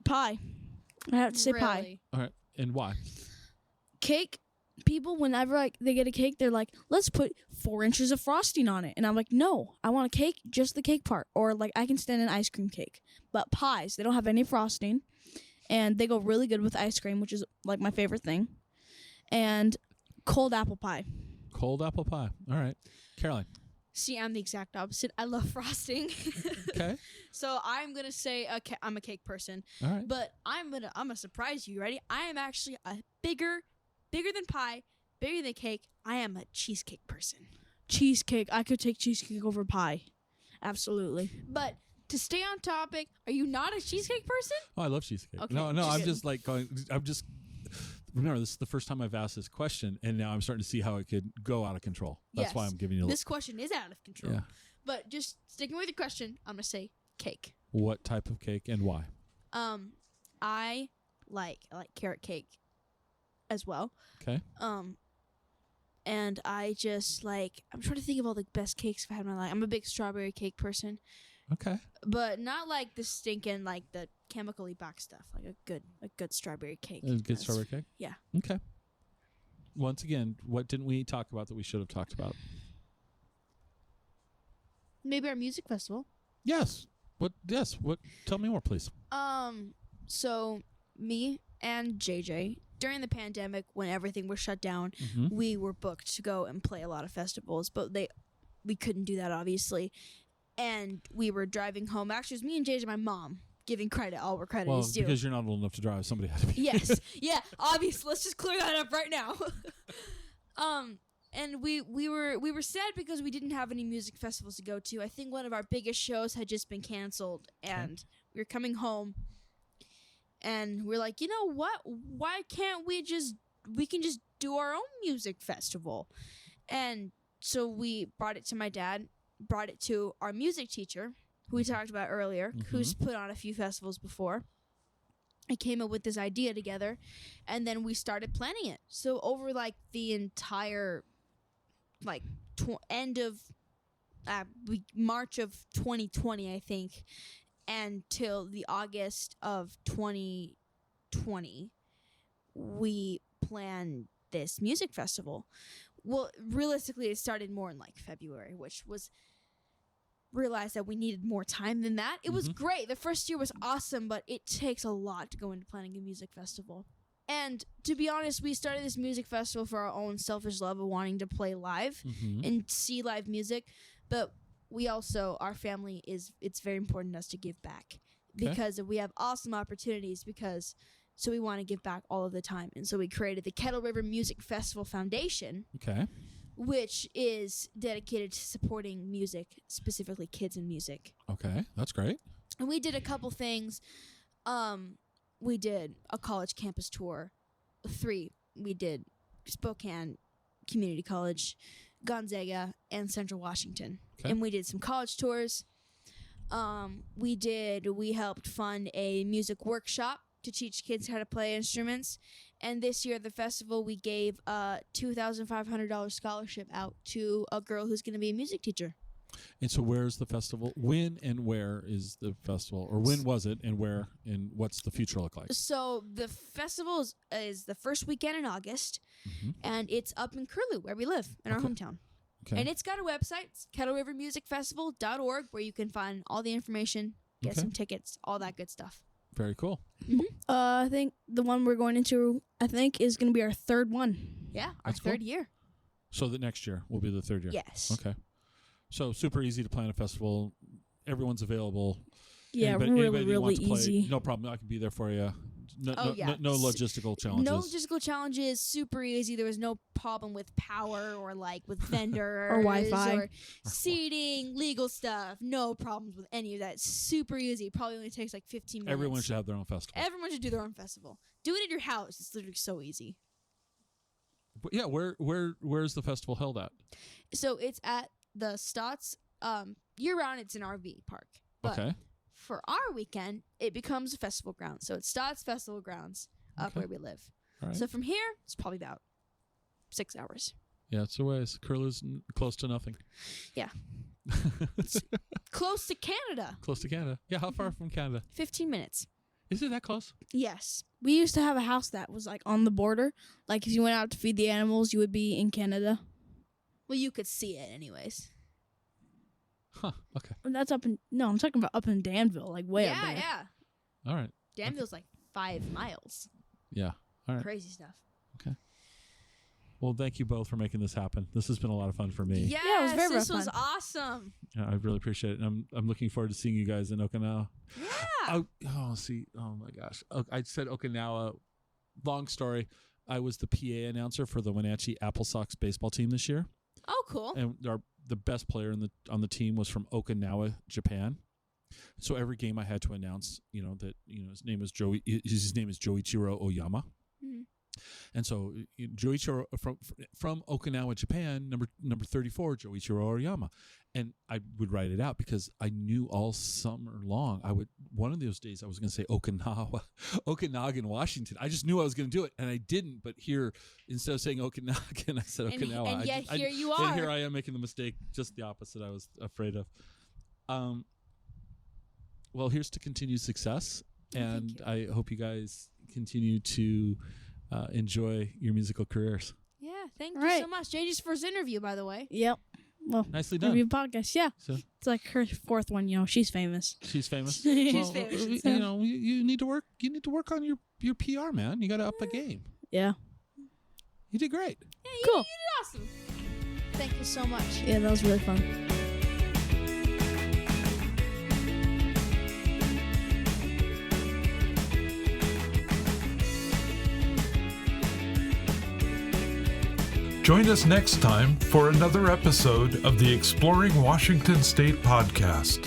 Pie. I have to say pie. Really? All right, and why? Cake. People, whenever like they get a cake, they're like, "Let's put 4 inches of frosting on it," and I'm like, "No, I want a cake, just the cake part." Or like, I can stand an ice cream cake, but pies, they don't have any frosting, and they go really good with ice cream, which is like my favorite thing, and cold apple pie. Cold apple pie. All right, Caroline. See, I'm the exact opposite. I love frosting. Okay. So I'm gonna say I'm a cake person, All right. but I'm gonna surprise you. You ready? I am actually a bigger than pie, bigger than cake. I am a cheesecake person. Cheesecake. I could take cheesecake over pie. Absolutely. But to stay on topic, are you not a cheesecake person? Oh, I love cheesecake. Okay, No, just I'm good. just like going. Remember, this is the first time I've asked this question, and now I'm starting to see how it could go out of control. That's why Yes. I'm giving you. This question is out of control. Yeah. But just sticking with your question, I'm gonna say cake. What type of cake and why? I like carrot cake as well. Okay. And I just like I'm trying to think of all the best cakes I've had in my life. I'm a big strawberry cake person, Okay. but not like the stinking like the chemically backed stuff. Like a good strawberry cake. Good That's- strawberry cake. Yeah. Okay. Once again, what didn't we talk about that we should have talked about? Maybe our music festival. Yes. What? Yes. What? Tell me more, please. So me and JayJ during the pandemic when everything was shut down, Mm-hmm. we were booked to go and play a lot of festivals, but we couldn't do that obviously. And we were driving home. Actually, it was me and JayJ and my mom giving credit all where credit Well, is due. because you're not old enough to drive, somebody had to be. Yes. Yeah, obviously. Let's just clear that up right now. And we were sad because we didn't have any music festivals to go to. I think one of our biggest shows had just been canceled, and we were coming home, and we're like, you know what? Why can't we can just do our own music festival? And so we brought it to my dad, brought it to our music teacher, who we talked about earlier, who's put on a few festivals before. I came up with this idea together, and then we started planning it. So over like the entire like end of March of 2020, I think, until the August of 2020, we planned this music festival. Well, realistically, it started more in like February, which was realized that we needed more time than that. It was great. The first year was awesome, but it takes a lot to go into planning a music festival. And to be honest, we started this music festival for our own selfish love of wanting to play live and see live music. But we also, our family it's very important to us to give back because we have awesome opportunities so we want to give back all of the time. And so we created the Kettle River Music Festival Foundation. Okay. Which is dedicated to supporting music, specifically kids in music. Okay, that's great. And we did a couple things. We did a college campus tour. 3. We did Spokane Community College, Gonzaga, and Central Washington. Okay. And we did some college tours. We helped fund a music workshop to teach kids how to play instruments. And this year at the festival, we gave a $2,500 scholarship out to a girl who's going to be a music teacher. And so where's the festival? When and where is the festival? Or when was it and where? And what's the future look like? So the festival is the first weekend in August. And it's up in Curlew, where we live, in our hometown. Okay. And it's got a website, kettlerivermusicfestival.org, where you can find all the information, get some tickets, all that good stuff. Very cool. I think the one we're going into, is going to be our 3rd one. Yeah, our third year. So the next year will be the 3rd year? Yes. Okay. So super easy to plan a festival. Everyone's available. Yeah, really easy. No problem. I can be there for you. No logistical challenges. No logistical challenges. Super easy. There was no problem with power or like with vendors or Wi-Fi or seating, legal stuff. No problems with any of that. Super easy. Probably only takes like 15 minutes. Everyone should have their own festival. Everyone should do their own festival. Do it at your house. It's literally so easy. But yeah, where's the festival held at? So it's at the Stotts. Year round, it's an RV park. But for our weekend, it becomes a festival ground. So it's Stotts Festival Grounds up where we live. Right. So from here, it's probably about 6 hours. Yeah, it's a ways. Curlew's close to nothing. Yeah. It's close to Canada. Close to Canada. Yeah, how far from Canada? 15 minutes. Is it that close? Yes. We used to have a house that was like on the border. Like if you went out to feed the animals, you would be in Canada. Well, you could see it anyways. Huh, okay. And that's I'm talking about up in Danville, like way up there. Yeah. All right. Danville's like 5 miles. Yeah. All right. Crazy stuff. Okay. Well, thank you both for making this happen. This has been a lot of fun for me. Yes, yeah, it was very this fun. was awesome. Yeah, I really appreciate it. And I'm looking forward to seeing you guys in Okinawa. Yeah. Oh my gosh. I said Okinawa. Long story. I was the PA announcer for the Wenatchee Apple Sox baseball team this year. Oh, cool. And the best player on the team was from Okinawa, Japan. So every game I had to announce, that his name is Joichiro Oyama. Mm-hmm. And so Joichiro from Okinawa, Japan, number 34, Joichiro Oyama. And I would write it out because I knew all summer long one of those days I was going to say Okanagan, Washington. I just knew I was going to do it, and I didn't. But here, instead of saying Okanagan, I said Okinawa. And yet here you are. And here I am making the mistake, just the opposite I was afraid of. Well, here's to continued success, and I hope you guys continue to enjoy your musical careers. Yeah, thank you so much. JayJ's first interview, by the way. Yep. Well, nicely done. Interview podcast, yeah. So, it's like her 4th one. She's famous. She's famous. She's famous. You need to work. You need to work on your PR, man. You got to up the game. Yeah. You did great. Yeah, cool. You did awesome. Thank you so much. Yeah, that was really fun. Join us next time for another episode of the Exploring Washington State podcast.